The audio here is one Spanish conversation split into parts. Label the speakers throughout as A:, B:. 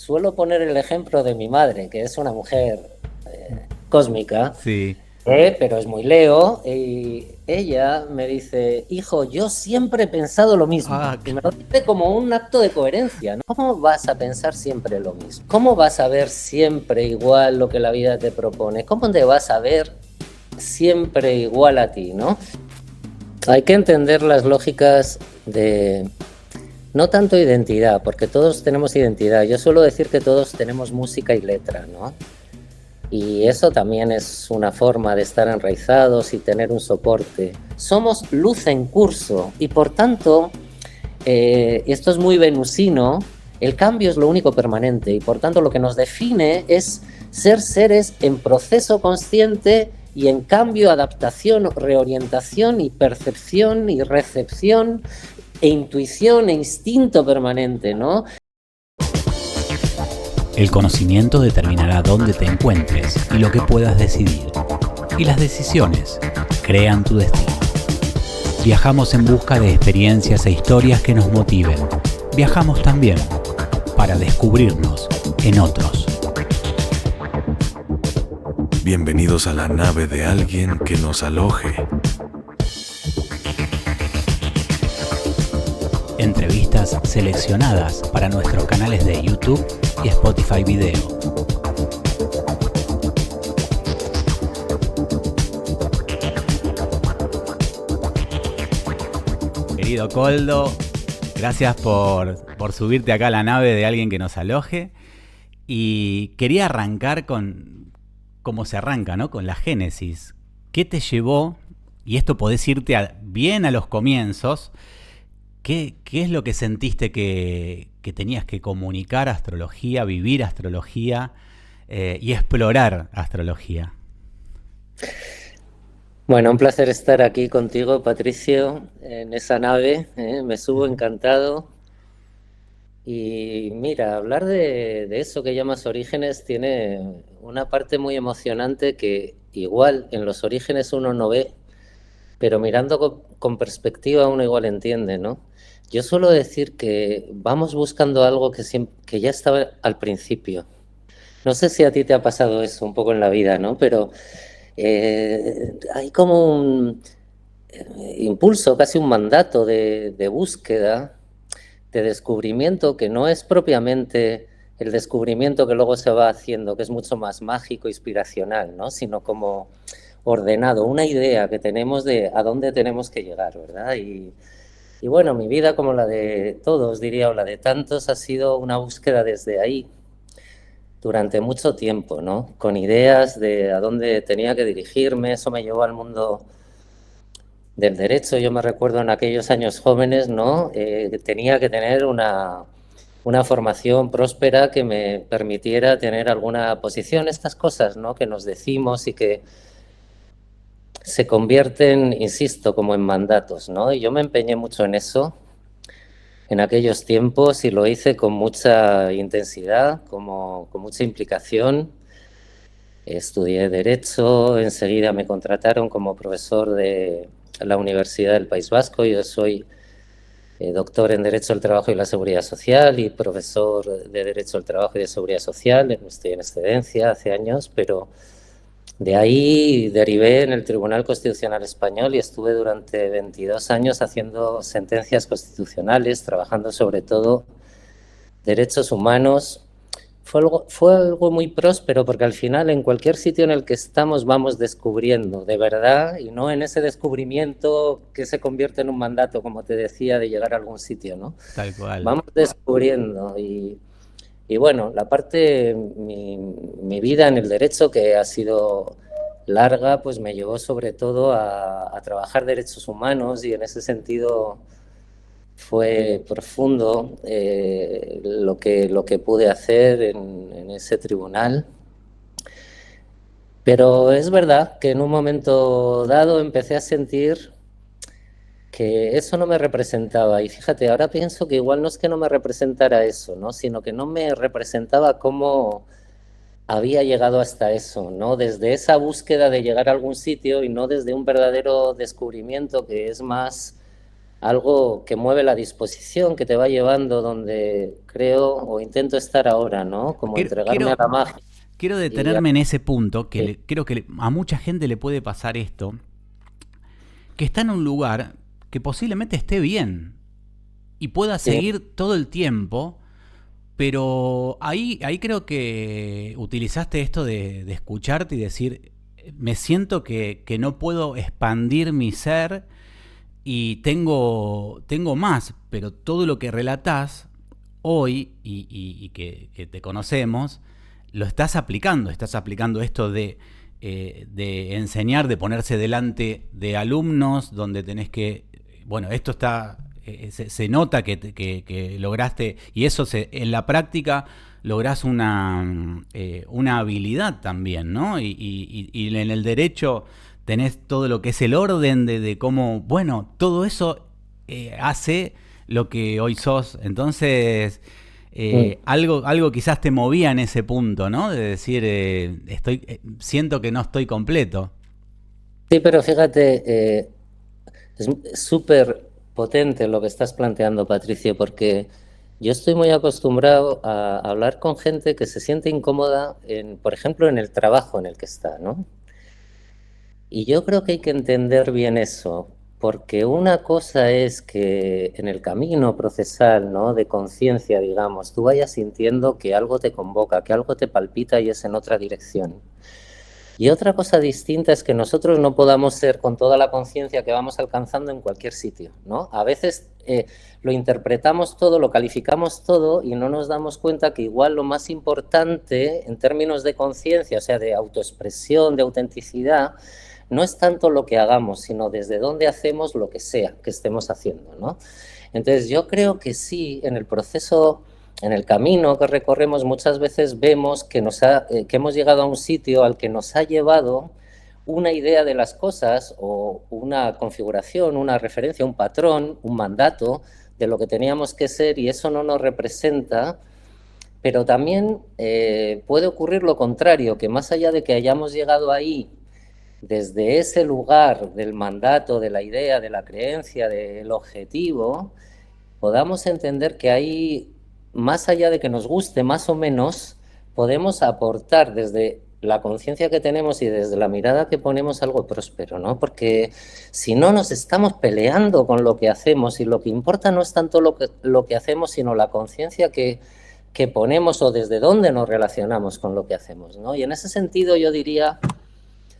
A: suelo poner el ejemplo de mi madre, que es una mujer cósmica,
B: Sí.
A: pero es muy Leo, y ella me dice, hijo, yo siempre he pensado lo mismo,
B: Ah,
A: y me lo dice como un acto de coherencia, ¿no? ¿Cómo vas a pensar siempre lo mismo? ¿Cómo vas a ver siempre igual lo que la vida te propone? ¿Cómo te vas a ver siempre igual a ti, ¿no? Hay que entender las lógicas de no tanto identidad, porque todos tenemos identidad. Yo suelo decir que todos tenemos música y letra, ¿no? Y eso también es una forma de estar enraizados y tener un soporte. Somos luz en curso y por tanto, esto es muy venusino, el cambio es lo único permanente y por tanto lo que nos define es ser seres en proceso consciente y en cambio, adaptación, reorientación y percepción y recepción e intuición e instinto permanente, ¿no?
B: el conocimiento determinará dónde te encuentres y lo que puedas decidir. Y las decisiones crean tu destino. Viajamos en busca de experiencias e historias que nos motiven. Viajamos también para descubrirnos en otros.
C: Bienvenidos a la nave de alguien que nos aloje.
B: Entrevistas seleccionadas para nuestros canales de YouTube y Spotify Video. Querido Coldo, gracias por subirte acá a la nave de alguien que nos aloje. Y quería arrancar con cómo se arranca, ¿no? Con la génesis. ¿Qué te llevó? Y esto podés irte bien a los comienzos. ¿Qué es lo que sentiste que tenías que comunicar astrología, vivir astrología y explorar astrología?
A: Bueno, un placer estar aquí contigo, Patricio, en esa nave. Me subo encantado. Y mira, hablar de eso que llamas orígenes tiene una parte muy emocionante que igual en los orígenes uno no ve, pero mirando con perspectiva uno igual entiende, ¿no? Yo suelo decir que vamos buscando algo que ya estaba al principio. No sé si a ti te ha pasado eso un poco en la vida, ¿no? Pero hay como un impulso, casi un mandato de búsqueda, de descubrimiento, que no es propiamente el descubrimiento que luego se va haciendo, que es mucho más mágico, inspiracional, ¿no? Sino como ordenado, una idea que tenemos de a dónde tenemos que llegar, ¿verdad? Y bueno, mi vida, como la de todos, diría, o la de tantos, ha sido una búsqueda desde ahí durante mucho tiempo, ¿no? Con ideas de a dónde tenía que dirigirme. Eso me llevó al mundo del derecho. Yo me recuerdo en aquellos años jóvenes, ¿no? Tenía que tener una formación próspera que me permitiera tener alguna posición, estas cosas, ¿no? Que nos decimos y que se convierten, insisto, como en mandatos, ¿no? Y yo me empeñé mucho en eso en aquellos tiempos y lo hice con mucha intensidad, con mucha implicación. Estudié Derecho, enseguida me contrataron como profesor de la Universidad del País Vasco. Yo soy doctor en Derecho del Trabajo y la Seguridad Social y profesor de Derecho del Trabajo y de Seguridad Social. Estoy en excedencia hace años, pero de ahí derivé en el Tribunal Constitucional Español y estuve durante 22 años haciendo sentencias constitucionales, trabajando sobre todo derechos humanos. Fue algo muy próspero porque al final en cualquier sitio en el que estamos vamos descubriendo de verdad y no en ese descubrimiento que se convierte en un mandato, como te decía, de llegar a algún sitio, ¿no?
B: Tal cual.
A: Vamos descubriendo y bueno, mi vida en el derecho, que ha sido larga, pues me llevó sobre todo a trabajar derechos humanos y en ese sentido fue profundo lo que pude hacer en ese tribunal. Pero es verdad que en un momento dado empecé a sentir que eso no me representaba. Y fíjate, ahora pienso que igual no es que no me representara eso, ¿no? Sino que no me representaba cómo había llegado hasta eso, ¿no? Desde esa búsqueda de llegar a algún sitio y no desde un verdadero descubrimiento que es más algo que mueve la disposición, que te va llevando donde creo o intento estar ahora, ¿no? Como
B: Quiero,
A: entregarme a
B: quiero,
A: la magia.
B: quiero
A: Y
B: detenerme en ese punto,
A: sí,
B: creo que a mucha gente le puede pasar esto, que está en un lugar que posiblemente esté bien y pueda
A: sí,
B: seguir todo el tiempo, pero ahí creo que utilizaste esto de escucharte y decir, me siento que no puedo expandir mi ser y tengo más, pero todo lo que relatás hoy y que te conocemos, lo estás aplicando esto de enseñar, de ponerse delante de alumnos, donde tenés que, bueno, esto está, se nota que lograste, y eso en la práctica lográs una habilidad también, ¿no? Y en el derecho tenés todo lo que es el orden de cómo, bueno, todo eso hace lo que hoy sos. Entonces,
A: mm.
B: algo quizás te movía en ese punto, ¿no? De decir, siento que no estoy completo.
A: Sí, pero fíjate, es súper potente lo que estás planteando, Patricio, porque yo estoy muy acostumbrado a hablar con gente que se siente incómoda, por ejemplo, en el trabajo en el que está, ¿no? Y yo creo que hay que entender bien eso, porque una cosa es que en el camino procesal, ¿no? De conciencia, digamos, tú vayas sintiendo que algo te convoca, que algo te palpita y es en otra dirección. Y otra cosa distinta es que nosotros no podamos ser con toda la conciencia que vamos alcanzando en cualquier sitio, ¿no? A veces lo interpretamos todo, lo calificamos todo y no nos damos cuenta que igual lo más importante en términos de conciencia, o sea, de autoexpresión, de autenticidad, no es tanto lo que hagamos, sino desde dónde hacemos lo que sea que estemos haciendo, ¿no? Entonces yo creo que sí, en el proceso, en el camino que recorremos, muchas veces vemos que hemos llegado a un sitio al que nos ha llevado una idea de las cosas o una configuración, una referencia, un patrón, un mandato de lo que teníamos que ser y eso no nos representa, pero también puede ocurrir lo contrario, que más allá de que hayamos llegado ahí desde ese lugar del mandato, de la idea, de la creencia, del objetivo, podamos entender que ahí, más allá de que nos guste más o menos, podemos aportar desde la conciencia que tenemos y desde la mirada que ponemos algo próspero, ¿no? Porque si no nos estamos peleando con lo que hacemos y lo que importa no es tanto lo que hacemos, sino la conciencia que ponemos o desde dónde nos relacionamos con lo que hacemos, ¿no? Y en ese sentido yo diría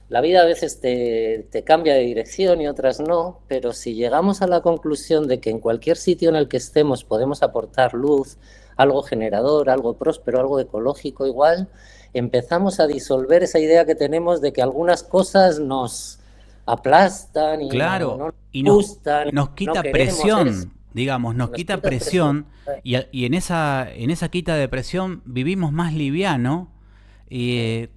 A: la vida a veces te cambia de dirección y otras no, pero si llegamos a la conclusión de que en cualquier sitio en el que estemos podemos aportar luz, algo generador, algo próspero, algo ecológico igual, empezamos a disolver esa idea que tenemos de que algunas cosas nos aplastan y no
B: Claro,
A: nos
B: y
A: gustan,
B: nos
A: no
B: quita
A: queremos eso,
B: presión, digamos, nos
A: nos
B: quita
A: quita presión.
B: presión y en esa quita de presión vivimos más liviano. Y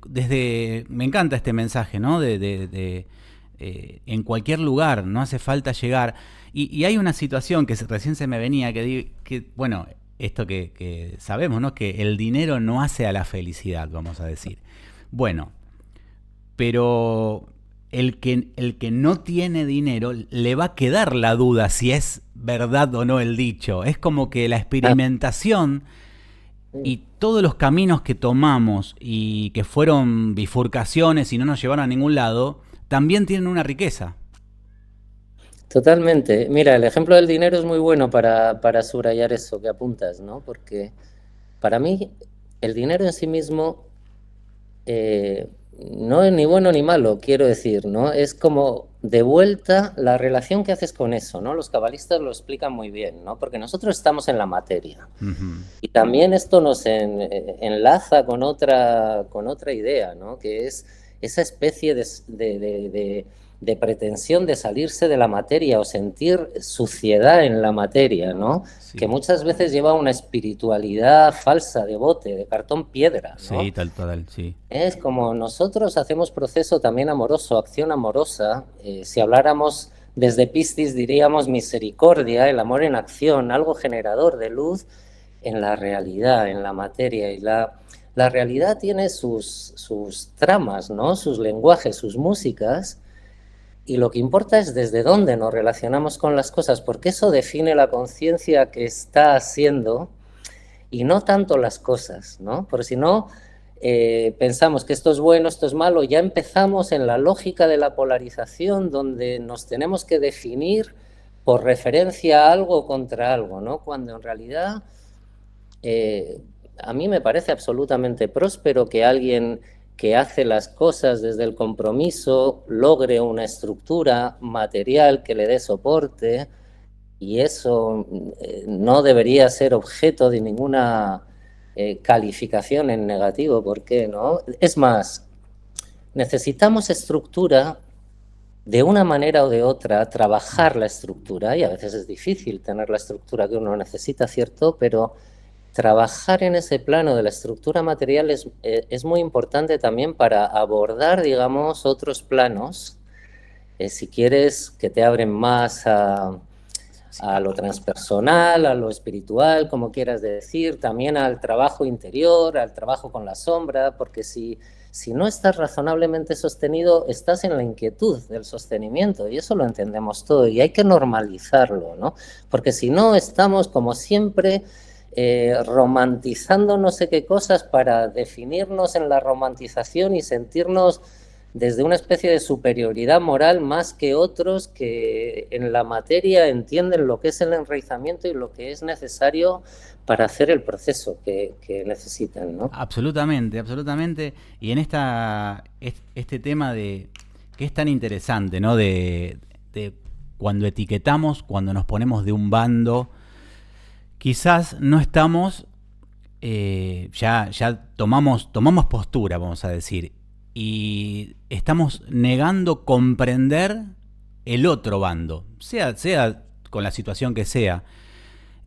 B: me encanta este mensaje, ¿no? En cualquier lugar, no hace falta llegar. Y hay una situación que recién se me venía, bueno, esto que sabemos, ¿no? Que el dinero no hace a la felicidad, vamos a decir. Bueno, pero el que no tiene dinero le va a quedar la duda si es verdad o no el dicho. Es como que la
A: Ah,
B: experimentación
A: sí.
B: y todos los caminos que tomamos y que fueron bifurcaciones y no nos llevaron a ningún lado, también tienen una riqueza.
A: Totalmente. Mira, el ejemplo del dinero es muy bueno para subrayar eso que apuntas, ¿no? Porque para mí el dinero en sí mismo no es ni bueno ni malo, quiero decir, ¿no? Es como de vuelta la relación que haces con eso, ¿no? Los cabalistas lo explican muy bien, ¿no? Porque nosotros estamos en la materia
B: Ujú.
A: y también esto nos enlaza con otra idea, ¿no? Que es esa especie de pretensión de salirse de la materia o sentir suciedad en la materia, ¿no? Que
B: Sí,
A: muchas veces lleva a una espiritualidad falsa, de bote, de cartón piedra,
B: sí,
A: ¿no?
B: tal, sí.
A: Es como nosotros hacemos proceso también amoroso, acción amorosa. Si habláramos desde Piscis, diríamos misericordia, el amor en acción, algo generador de luz en la realidad, en la materia. Y la realidad tiene sus tramas, ¿no? Sus lenguajes, sus músicas, Y lo que importa es desde dónde nos relacionamos con las cosas, porque eso define la conciencia que está haciendo y no tanto las cosas, ¿no? Porque si no, pensamos que esto es bueno, esto es malo, ya empezamos en la lógica de la polarización donde nos tenemos que definir por referencia a algo contra algo, ¿no? Cuando en realidad a mí me parece absolutamente próspero que alguien que hace las cosas desde el compromiso logre una estructura material que le dé soporte, y eso no debería ser objeto de ninguna calificación en negativo. ¿Por qué no? Es más, necesitamos estructura de una manera o de otra, trabajar la estructura, y a veces es difícil tener la estructura que uno necesita, ¿cierto? Pero trabajar en ese plano de la estructura material es muy importante también para abordar, digamos, otros planos, si quieres, que te abren más a lo transpersonal, a lo espiritual, como quieras decir, también al trabajo interior, al trabajo con la sombra, porque si no estás razonablemente sostenido, estás en la inquietud del sostenimiento, y eso lo entendemos todo, y hay que normalizarlo, ¿no? Porque si no, estamos como siempre romantizando no sé qué cosas para definirnos en la romantización y sentirnos desde una especie de superioridad moral más que otros que en la materia entienden lo que es el enraizamiento y lo que es necesario para hacer el proceso que necesitan, ¿no?
B: Absolutamente, absolutamente. Y en este tema de que es tan interesante, ¿no? De cuando etiquetamos, cuando nos ponemos de un bando, quizás no estamos, ya tomamos postura, vamos a decir, y estamos negando comprender el otro bando, sea con la situación que sea.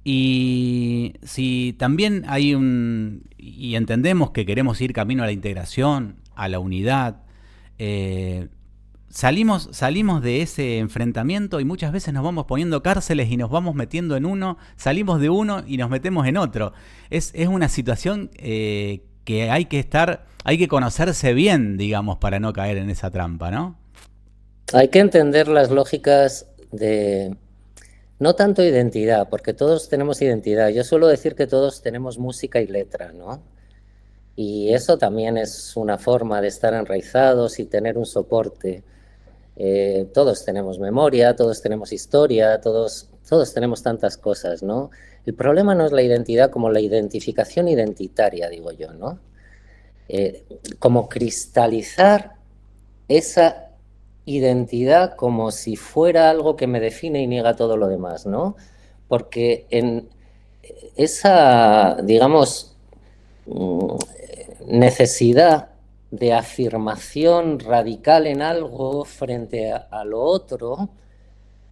B: Y si también y entendemos que queremos ir camino a la integración, a la unidad, eh, salimos de ese enfrentamiento y muchas veces nos vamos poniendo cárceles y nos vamos metiendo en uno, salimos de uno y nos metemos en otro. Es una situación que hay que conocerse bien, digamos, para no caer en esa trampa, ¿no?
A: Hay que entender las lógicas de, no tanto identidad, porque todos tenemos identidad. Yo suelo decir que todos tenemos música y letra, ¿no? Y eso también es una forma de estar enraizados y tener un soporte. Todos tenemos memoria, todos tenemos historia, todos tenemos tantas cosas, ¿no? El problema no es la identidad como la identificación identitaria, digo yo, ¿no? Como cristalizar esa identidad como si fuera algo que me define y niega todo lo demás, ¿no? Porque en esa, digamos, necesidad de afirmación radical en algo frente a lo otro,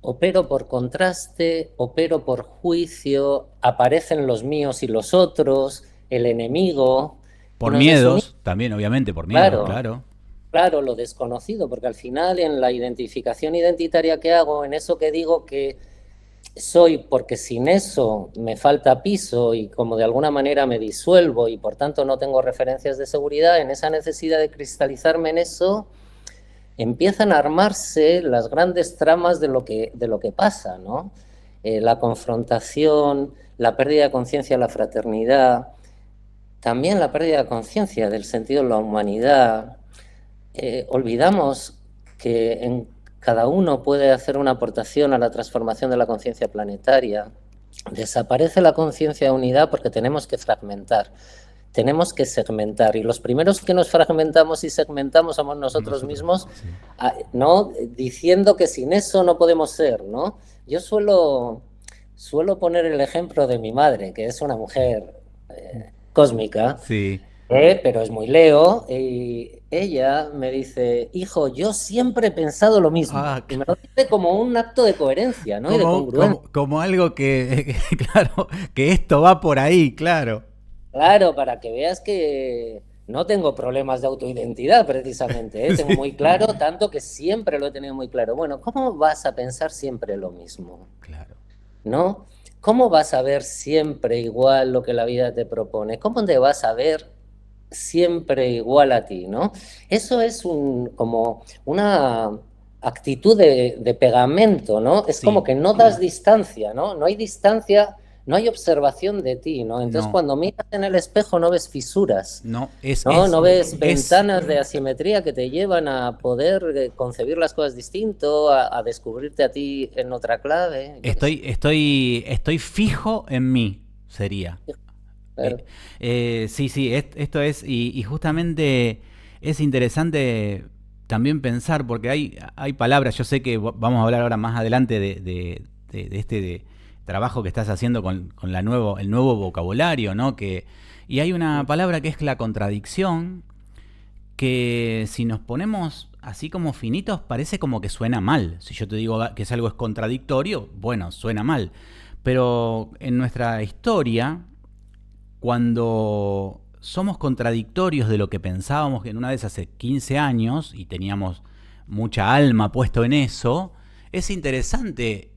A: opero por contraste, opero por juicio, aparecen los míos y los otros, el enemigo, y
B: Por
A: nos desunimos.
B: miedos, también obviamente por miedos,
A: Claro,
B: claro.
A: claro, lo desconocido, porque al final en la identificación identitaria que hago, en eso que digo que soy, porque sin eso me falta piso y como de alguna manera me disuelvo y por tanto no tengo referencias de seguridad, en esa necesidad de cristalizarme en eso, empiezan a armarse las grandes tramas de lo que pasa, ¿no? La confrontación, la pérdida de conciencia de la fraternidad, también la pérdida de conciencia del sentido de la humanidad. Olvidamos que en cada uno puede hacer una aportación a la transformación de la conciencia planetaria. Desaparece la conciencia de unidad porque tenemos que fragmentar, tenemos que segmentar, y los primeros que nos fragmentamos y segmentamos somos nosotros mismos,
B: Sí.
A: ¿no? Diciendo que sin eso no podemos ser, ¿no? Yo suelo poner el ejemplo de mi madre, que es una mujer cósmica,
B: Sí.
A: pero es muy Leo, y ella me dice: hijo, yo siempre he pensado lo mismo,
B: Ah,
A: y me lo dice como un acto de coherencia, ¿no? Y de
B: como,
A: congruencia.
B: como algo claro, que esto va por ahí, claro.
A: Claro, para que veas que no tengo problemas de autoidentidad precisamente, ¿eh? Tengo
B: Sí.
A: muy claro, tanto que siempre lo he tenido muy claro. Bueno, ¿cómo vas a pensar siempre lo mismo?
B: Claro.
A: ¿No? ¿Cómo vas a ver siempre igual lo que la vida te propone? ¿Cómo te vas a ver siempre igual a ti, ¿no? Eso es como una actitud de pegamento, ¿no? Es como
B: Sí,
A: que no das distancia, ¿no? No hay distancia, no hay observación de ti, ¿no? Entonces
B: no,
A: cuando miras en el espejo no ves fisuras,
B: no,
A: ¿no? No ves
B: es,
A: ventanas de asimetría que te llevan a poder concebir las cosas distinto, a descubrirte a ti en otra clave, yo qué sé.
B: estoy fijo en mí, sería. Eh,
A: Claro.
B: sí, sí, esto es, y justamente es interesante también pensar, porque hay palabras, yo sé que vamos a hablar ahora más adelante de este trabajo que estás haciendo con el nuevo vocabulario, ¿no? Y hay una palabra que es la contradicción, que si nos ponemos así como finitos, parece como que suena mal. Si yo te digo que es algo es contradictorio, bueno, suena mal. Pero en nuestra historia, cuando somos contradictorios de lo que pensábamos que en una vez hace 15 años y teníamos mucha alma puesto en eso, es interesante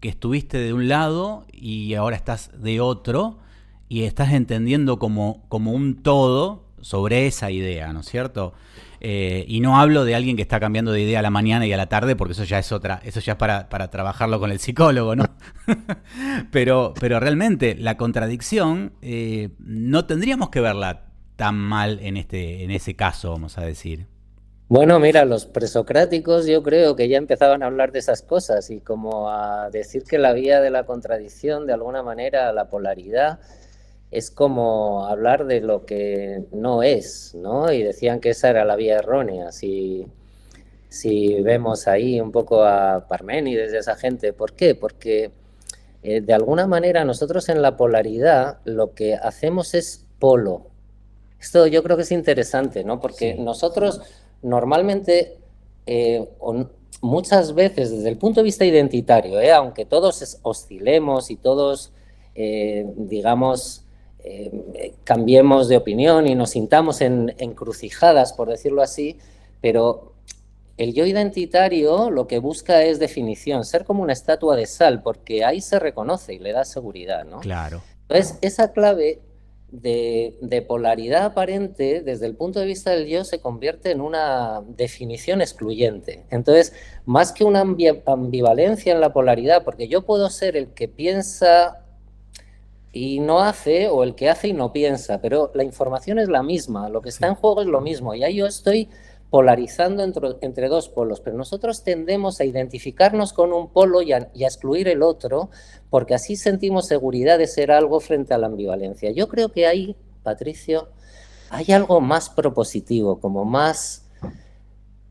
B: que estuviste de un lado y ahora estás de otro y estás entendiendo como un todo sobre esa idea, ¿no es cierto? Y no hablo de alguien que está cambiando de idea a la mañana y a la tarde, porque eso ya es eso ya es para trabajarlo con el psicólogo, ¿no? Pero realmente la contradicción no tendríamos que verla tan mal en ese caso, vamos a decir.
A: Bueno, mira, los presocráticos yo creo que ya empezaban a hablar de esas cosas y como a decir que la vía de la contradicción, de alguna manera, la polaridad, es como hablar de lo que no es, ¿no? Y decían que esa era la vía errónea. Si vemos ahí un poco a Parménides y esa gente, ¿por qué? Porque de alguna manera nosotros en la polaridad lo que hacemos es polo. Esto yo creo que es interesante, ¿no? Porque
B: Sí.
A: nosotros normalmente, muchas veces desde el punto de vista identitario, aunque todos oscilemos y todos, digamos, cambiemos de opinión y nos sintamos en encrucijadas, por decirlo así, pero el yo identitario lo que busca es definición, ser como una estatua de sal, porque ahí se reconoce y le da seguridad, ¿no?
B: Claro.
A: Entonces, esa clave de polaridad aparente, desde el punto de vista del yo, se convierte en una definición excluyente. Entonces, más que una ambivalencia en la polaridad, porque yo puedo ser el que piensa y no hace, o el que hace y no piensa, pero la información es la misma, lo que está
B: Sí.
A: en juego es lo mismo, y ahí yo estoy polarizando entre dos polos, pero nosotros tendemos a identificarnos con un polo y a excluir el otro, porque así sentimos seguridad de ser algo frente a la ambivalencia. Yo creo que ahí, Patricio, hay algo más propositivo, como más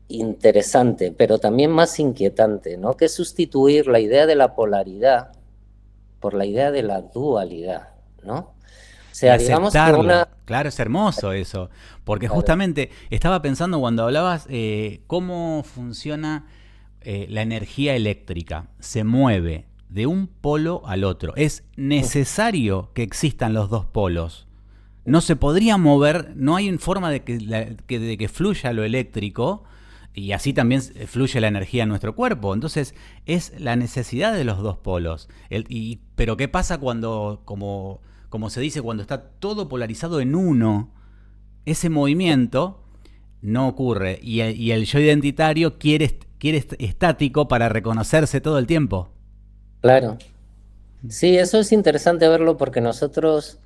A: interesante, pero también más inquietante, ¿no? Que es sustituir la idea de la polaridad por la idea de la dualidad, ¿no? O
B: Y
A: sea, digamos que una...
B: aceptarla. Claro, es hermoso eso. Porque
A: Claro,
B: justamente estaba pensando cuando hablabas cómo funciona la energía eléctrica. Se mueve de un polo al otro. Es necesario que existan los dos polos. No se podría mover, no hay forma de que fluya lo eléctrico y así también fluye la energía en nuestro cuerpo. Entonces es la necesidad de los dos polos. Pero ¿qué pasa cuando, como se dice, cuando está todo polarizado en uno? Ese movimiento no ocurre y el yo identitario quiere estático para reconocerse todo el tiempo.
A: claro. Sí, eso es interesante verlo porque nosotros,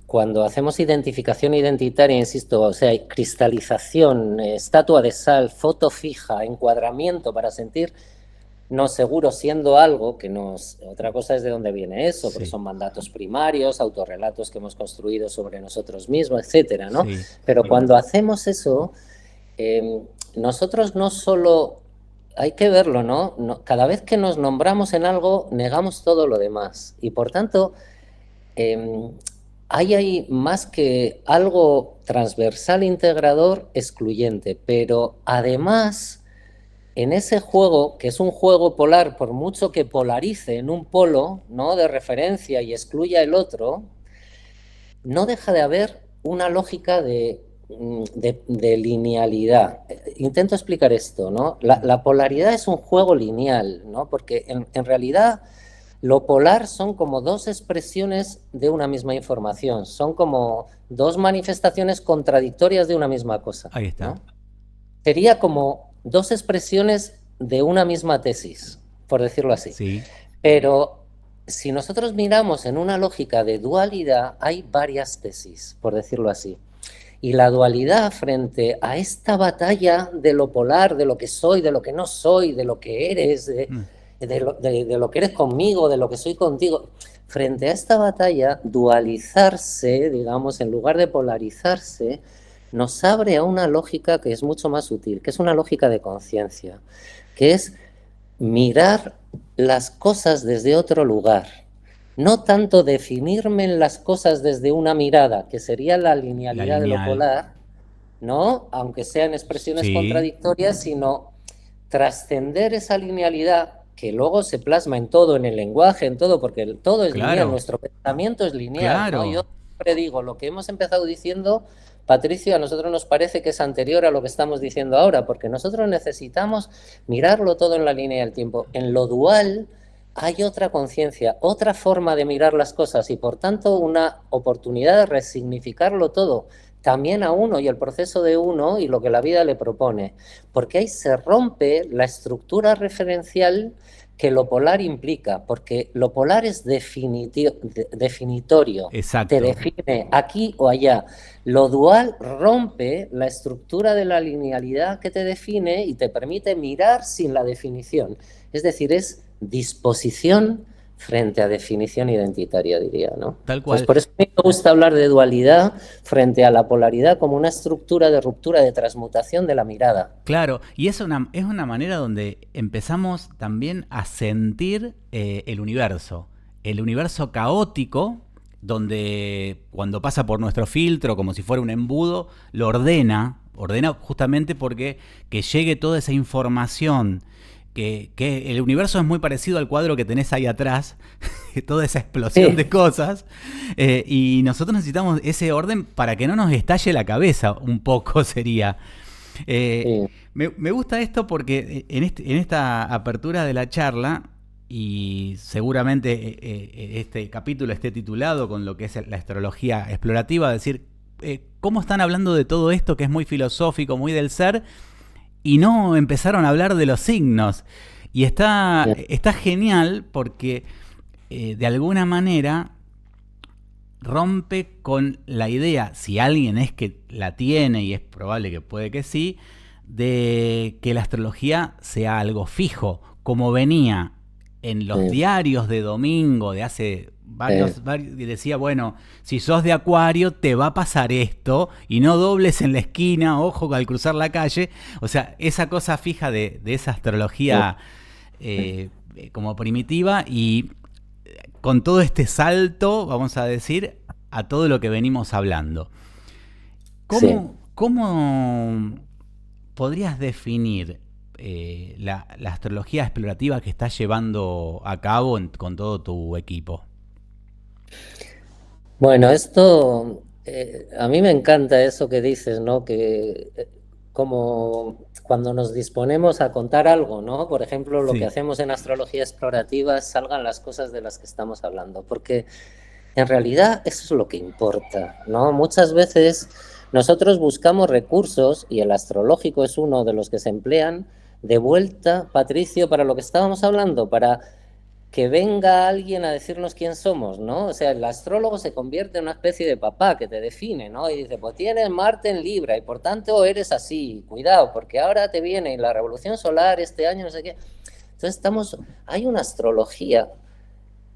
A: cuando hacemos identificación identitaria, insisto, o sea, cristalización, estatua de sal, foto fija, encuadramiento para sentirnos seguros siendo algo que nos... Otra cosa es de dónde viene eso, porque
B: Sí,
A: son mandatos primarios, autorrelatos que hemos construido sobre nosotros mismos, etcétera, ¿no?
B: sí,
A: Pero cuando hacemos eso, nosotros no solo, hay que verlo, ¿no? Cada vez que nos nombramos en algo, negamos todo lo demás. Y por tanto, eh, hay más que algo transversal, integrador, excluyente. Pero además, en ese juego, que es un juego polar, por mucho que polarice en un polo, ¿no? De referencia y excluya el otro, no deja de haber una lógica de linealidad. Intento explicar esto, ¿no? La polaridad es un juego lineal, ¿no? Porque en realidad lo polar son como dos expresiones de una misma información, son como dos manifestaciones contradictorias de una misma cosa,
B: ahí está.
A: ¿no? Sería como dos expresiones de una misma tesis, por decirlo así.
B: Sí.
A: Pero si nosotros miramos en una lógica de dualidad, hay varias tesis, por decirlo así. Y la dualidad frente a esta batalla de lo polar, de lo que soy, de lo que no soy, de lo que eres, de lo que eres conmigo, de lo que soy contigo, frente a esta batalla, dualizarse, digamos, en lugar de polarizarse, nos abre a una lógica que es mucho más útil, que es una lógica de conciencia, que es mirar las cosas desde otro lugar. No tanto definirme en las cosas desde una mirada, que sería la
B: La
A: linealidad de lo
B: lineal.
A: polar, ¿no? Aunque sean expresiones
B: Sí,
A: contradictorias, sino trascender esa linealidad que luego se plasma en todo, en el lenguaje, en todo, porque todo es lineal,
B: claro,
A: nuestro pensamiento es lineal, ¿no? Yo
B: claro.
A: siempre digo, lo que hemos empezado diciendo, Patricio, a nosotros nos parece que es anterior a lo que estamos diciendo ahora, porque nosotros necesitamos mirarlo todo en la línea del tiempo. En lo dual hay otra conciencia, otra forma de mirar las cosas y por tanto una oportunidad de resignificarlo todo, también a uno y el proceso de uno y lo que la vida le propone, porque ahí se rompe la estructura referencial que lo polar implica, porque lo polar es definitorio, te
B: Exacto.
A: define aquí o allá. Lo dual rompe la estructura de la linealidad que te define y te permite mirar sin la definición. Es decir, es disposición frente a definición identitaria, diría, ¿no?
B: Tal
A: Entonces,
B: cual.
A: por eso a mí me gusta hablar de dualidad frente a la polaridad como una estructura de ruptura, de transmutación de la mirada.
B: Claro, y es una manera donde empezamos también a sentir el universo caótico, donde cuando pasa por nuestro filtro, como si fuera un embudo, lo ordena justamente porque que llegue toda esa información, que el universo es muy parecido al cuadro que tenés ahí atrás, toda esa explosión
A: Sí,
B: de cosas, y nosotros necesitamos ese orden para que no nos estalle la cabeza, un poco sería. Eh,
A: sí,
B: me gusta esto porque en esta apertura de la charla, y seguramente este capítulo esté titulado con lo que es la astrología explorativa, es decir, cómo están hablando de todo esto que es muy filosófico, muy del ser, y no empezaron a hablar de los signos. Y
A: sí,
B: está genial porque de alguna manera rompe con la idea, si alguien es que la tiene, y es probable que puede que sí, de que la astrología sea algo fijo, como venía en los
A: sí,
B: diarios de domingo de hace
A: sí,
B: y decía, bueno, si sos de Acuario te va a pasar esto y no dobles en la esquina, ojo al cruzar la calle. O sea, esa cosa fija de esa astrología como primitiva, y con todo este salto, vamos a decir, a todo lo que venimos hablando.
A: sí.
B: ¿Cómo podrías definir la astrología explorativa que estás llevando a cabo con todo tu equipo?
A: Bueno, esto a mí me encanta eso que dices, ¿no? Que como cuando nos disponemos a contar algo, ¿no? Por ejemplo, lo que
B: Sí,
A: hacemos en astrología explorativa, salgan las cosas de las que estamos hablando, porque en realidad eso es lo que importa, ¿no? Muchas veces nosotros buscamos recursos, y el astrológico es uno de los que se emplean, de vuelta, Patricio, para lo que estábamos hablando, para que venga alguien a decirnos quién somos, ¿no? O sea, el astrólogo se convierte en una especie de papá que te define, ¿no? Y dice, pues tienes Marte en Libra y por tanto eres así, cuidado, porque ahora te viene la revolución solar este año, no sé qué. Entonces hay una astrología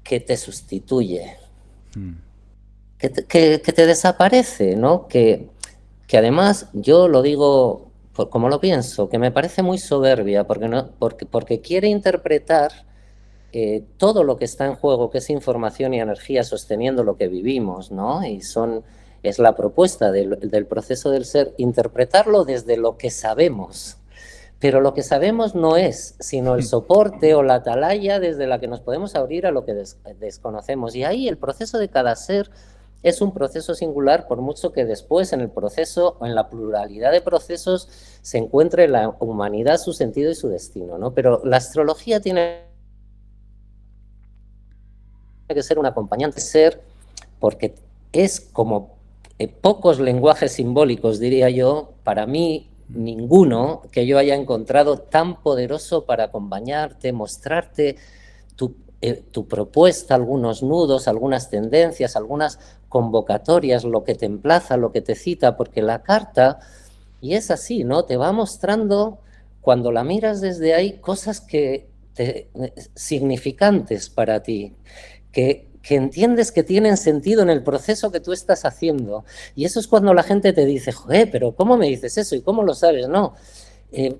A: que te sustituye,
B: mm,
A: que te desaparece, ¿no? Que además yo lo digo como lo pienso, que me parece muy soberbia, porque, no, porque quiere interpretar todo lo que está en juego, que es información y energía sosteniendo lo que vivimos, ¿no? Es la propuesta del proceso del ser, interpretarlo desde lo que sabemos. Pero lo que sabemos no es sino el soporte o la atalaya desde la que nos podemos abrir a lo que desconocemos. Y ahí el proceso de cada ser es un proceso singular, por mucho que después en el proceso o en la pluralidad de procesos se encuentre la humanidad, su sentido y su destino, ¿no? Pero la astrología tiene que ser un acompañante ser, porque es como pocos lenguajes simbólicos, diría yo, para mí, ninguno que yo haya encontrado tan poderoso para acompañarte, mostrarte tu propuesta, algunos nudos, algunas tendencias, algunas convocatorias, lo que te emplaza, lo que te cita, porque la carta, y es así, ¿no? Te va mostrando, cuando la miras desde ahí, cosas significantes para ti, que entiendes que tienen sentido en el proceso que tú estás haciendo. Y eso es cuando la gente te dice, joder, pero ¿cómo me dices eso? ¿Y cómo lo sabes? No,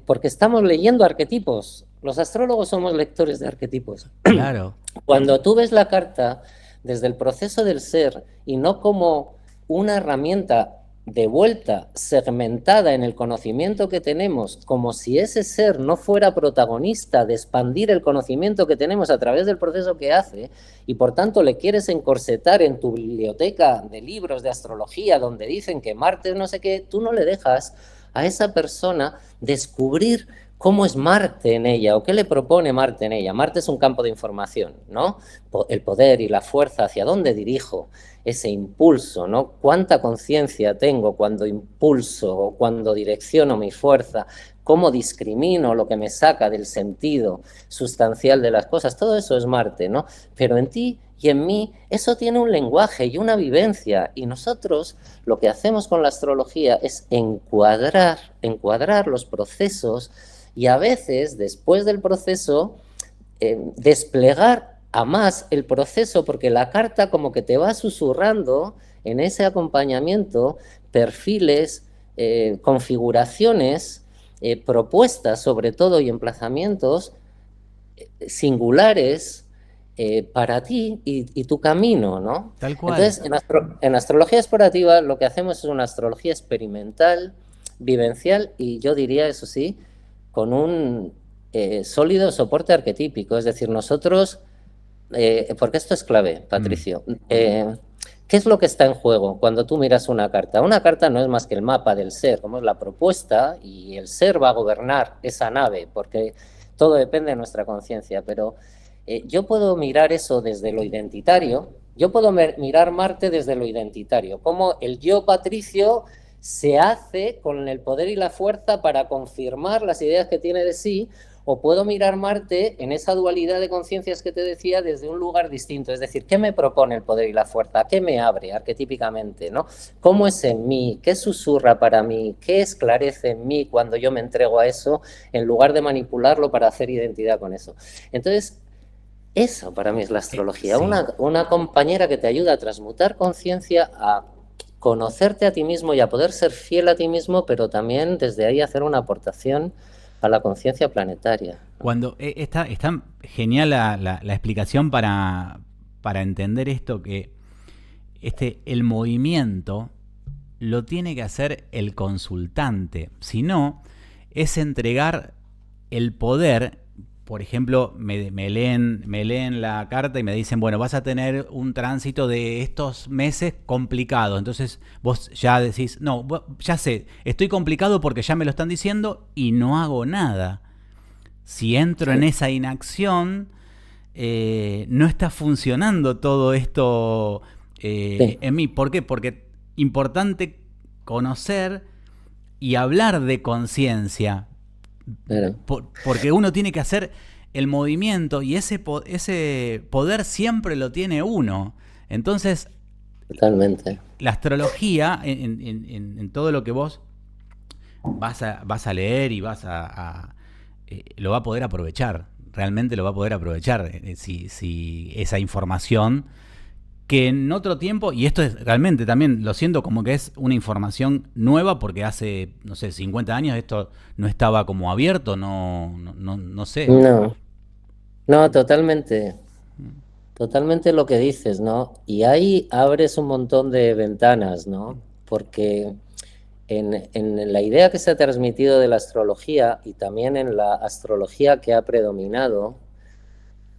A: porque estamos leyendo arquetipos. Los astrólogos somos lectores de arquetipos.
B: Claro.
A: Cuando tú ves la carta desde el proceso del ser y no como una herramienta de vuelta segmentada en el conocimiento que tenemos, como si ese ser no fuera protagonista de expandir el conocimiento que tenemos a través del proceso que hace, y por tanto le quieres encorsetar en tu biblioteca de libros de astrología donde dicen que Marte no sé qué, tú no le dejas a esa persona descubrir cómo es Marte en ella o qué le propone Marte en ella. Marte es un campo de información, ¿no? El poder y la fuerza, hacia dónde dirijo ese impulso, ¿no? Cuánta conciencia tengo cuando impulso o cuando direcciono mi fuerza, cómo discrimino lo que me saca del sentido sustancial de las cosas. Todo eso es Marte, ¿no? Pero en ti y en mí eso tiene un lenguaje y una vivencia, y nosotros lo que hacemos con la astrología es encuadrar los procesos, y a veces después del proceso desplegar a más el proceso, porque la carta como que te va susurrando en ese acompañamiento perfiles, configuraciones, propuestas sobre todo y emplazamientos singulares para ti y tu camino, ¿no?
B: Tal cual.
A: Entonces, en astrología explorativa lo que hacemos es una astrología experimental, vivencial, y yo diría, eso sí, con un sólido soporte arquetípico. Es decir, nosotros, porque esto es clave, Patricio, ¿qué es lo que está en juego cuando tú miras una carta? Una carta no es más que el mapa del ser, como es la propuesta, y el ser va a gobernar esa nave, porque todo depende de nuestra conciencia, pero yo puedo mirar eso desde lo identitario, yo puedo mirar Marte desde lo identitario, como el yo, Patricio, se hace con el poder y la fuerza para confirmar las ideas que tiene de sí, o puedo mirar Marte en esa dualidad de conciencias que te decía desde un lugar distinto. Es decir, ¿qué me propone el poder y la fuerza? ¿Qué me abre arquetípicamente, ¿no? ¿Cómo es en mí? ¿Qué susurra para mí? ¿Qué esclarece en mí cuando yo me entrego a eso en lugar de manipularlo para hacer identidad con eso? Entonces, eso para mí es la astrología,
B: Sí.
A: una compañera que te ayuda a transmutar conciencia, a conocerte a ti mismo y a poder ser fiel a ti mismo, pero también desde ahí hacer una aportación a la conciencia planetaria.
B: Cuando está genial la explicación para entender esto, que el movimiento lo tiene que hacer el consultante. Si no, es entregar el poder. Por ejemplo, me leen la carta y me dicen, bueno, vas a tener un tránsito de estos meses complicado. Entonces vos ya decís, no, ya sé, estoy complicado porque ya me lo están diciendo y no hago nada. Si entro en esa inacción, no está funcionando todo esto en mí. ¿Por qué? Porque es importante conocer y hablar de conciencia. Claro. Porque uno tiene que hacer el movimiento y ese poder siempre lo tiene uno. Entonces,
A: totalmente.
B: La astrología, en todo lo que vos vas a leer y lo va a poder aprovechar. Realmente lo va a poder aprovechar si esa información que en otro tiempo, y esto es realmente también, lo siento como que es una información nueva porque hace, no sé, 50 años esto no estaba como abierto, no sé.
A: No, totalmente. Totalmente lo que dices, ¿no? Y ahí abres un montón de ventanas, ¿no? Porque en la idea que se ha transmitido de la astrología y también en la astrología que ha predominado,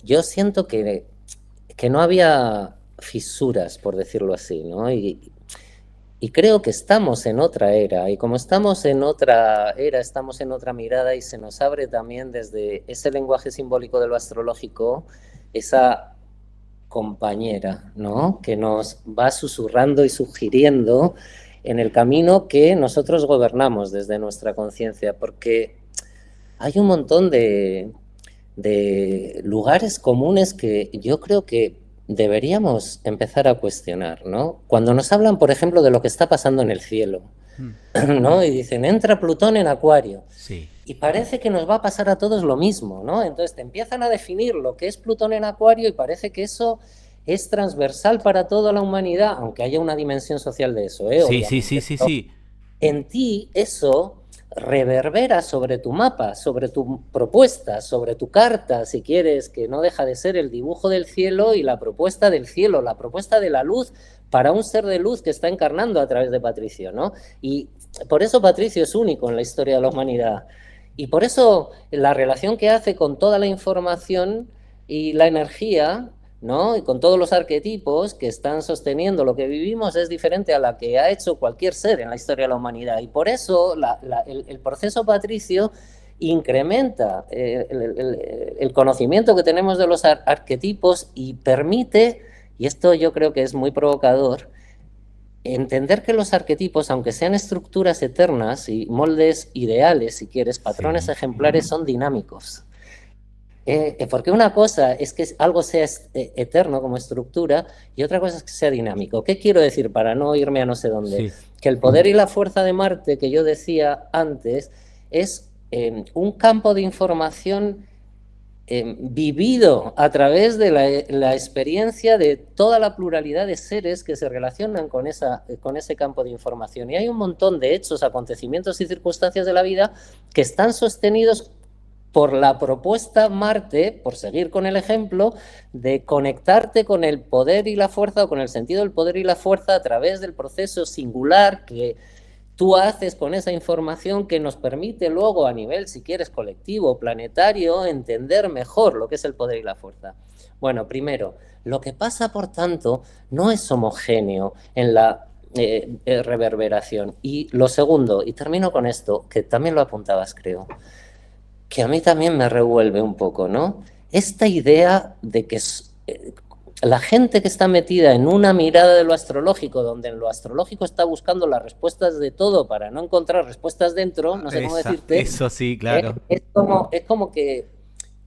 A: yo siento que no había fisuras, por decirlo así, ¿no? Y creo que estamos en otra era, y como estamos en otra era, estamos en otra mirada, y se nos abre también desde ese lenguaje simbólico de lo astrológico, esa compañera, ¿no? Que nos va susurrando y sugiriendo en el camino que nosotros gobernamos desde nuestra conciencia, porque hay un montón de lugares comunes que yo creo que deberíamos empezar a cuestionar, ¿no? Cuando nos hablan, por ejemplo, de lo que está pasando en el cielo, ¿no? Y dicen, entra Plutón en Acuario.
B: Sí.
A: Y parece que nos va a pasar a todos lo mismo, ¿no? Entonces te empiezan a definir lo que es Plutón en Acuario y parece que eso es transversal para toda la humanidad, aunque haya una dimensión social de eso,
B: Sí,
A: obviamente.
B: sí, sí, sí,
A: ¿No?
B: sí.
A: En ti eso reverbera sobre tu mapa, sobre tu propuesta, sobre tu carta, si quieres, que no deja de ser el dibujo del cielo y la propuesta del cielo, la propuesta de la luz para un ser de luz que está encarnando a través de Patricio, ¿no? Y por eso Patricio es único en la historia de la humanidad. Y por eso la relación que hace con toda la información y la energía, ¿no? Y con todos los arquetipos que están sosteniendo lo que vivimos es diferente a la que ha hecho cualquier ser en la historia de la humanidad. Y por eso el proceso patricio incrementa el conocimiento que tenemos de los arquetipos y permite, y esto yo creo que es muy provocador, entender que los arquetipos, aunque sean estructuras eternas y moldes ideales, si quieres, patrones ejemplares, son dinámicos. Porque una cosa es que algo sea eterno como estructura y otra cosa es que sea dinámico. ¿Qué quiero decir para no irme a no sé dónde?
B: Sí.
A: Que el poder y la fuerza de Marte que yo decía antes es un campo de información vivido a través de la experiencia de toda la pluralidad de seres que se relacionan con ese campo de información. Y hay un montón de hechos, acontecimientos y circunstancias de la vida que están sostenidos por la propuesta Marte, por seguir con el ejemplo, de conectarte con el poder y la fuerza, o con el sentido del poder y la fuerza a través del proceso singular que tú haces con esa información que nos permite luego a nivel, si quieres, colectivo, planetario, entender mejor lo que es el poder y la fuerza. Bueno, primero, lo que pasa, por tanto, no es homogéneo en la reverberación. Y lo segundo, y termino con esto, que también lo apuntabas, creo, que a mí también me revuelve un poco, ¿no? Esta idea de que la gente que está metida en una mirada de lo astrológico, donde en lo astrológico está buscando las respuestas de todo para no encontrar respuestas dentro, no sé cómo decirte.
B: Eso sí, claro.
A: Es como que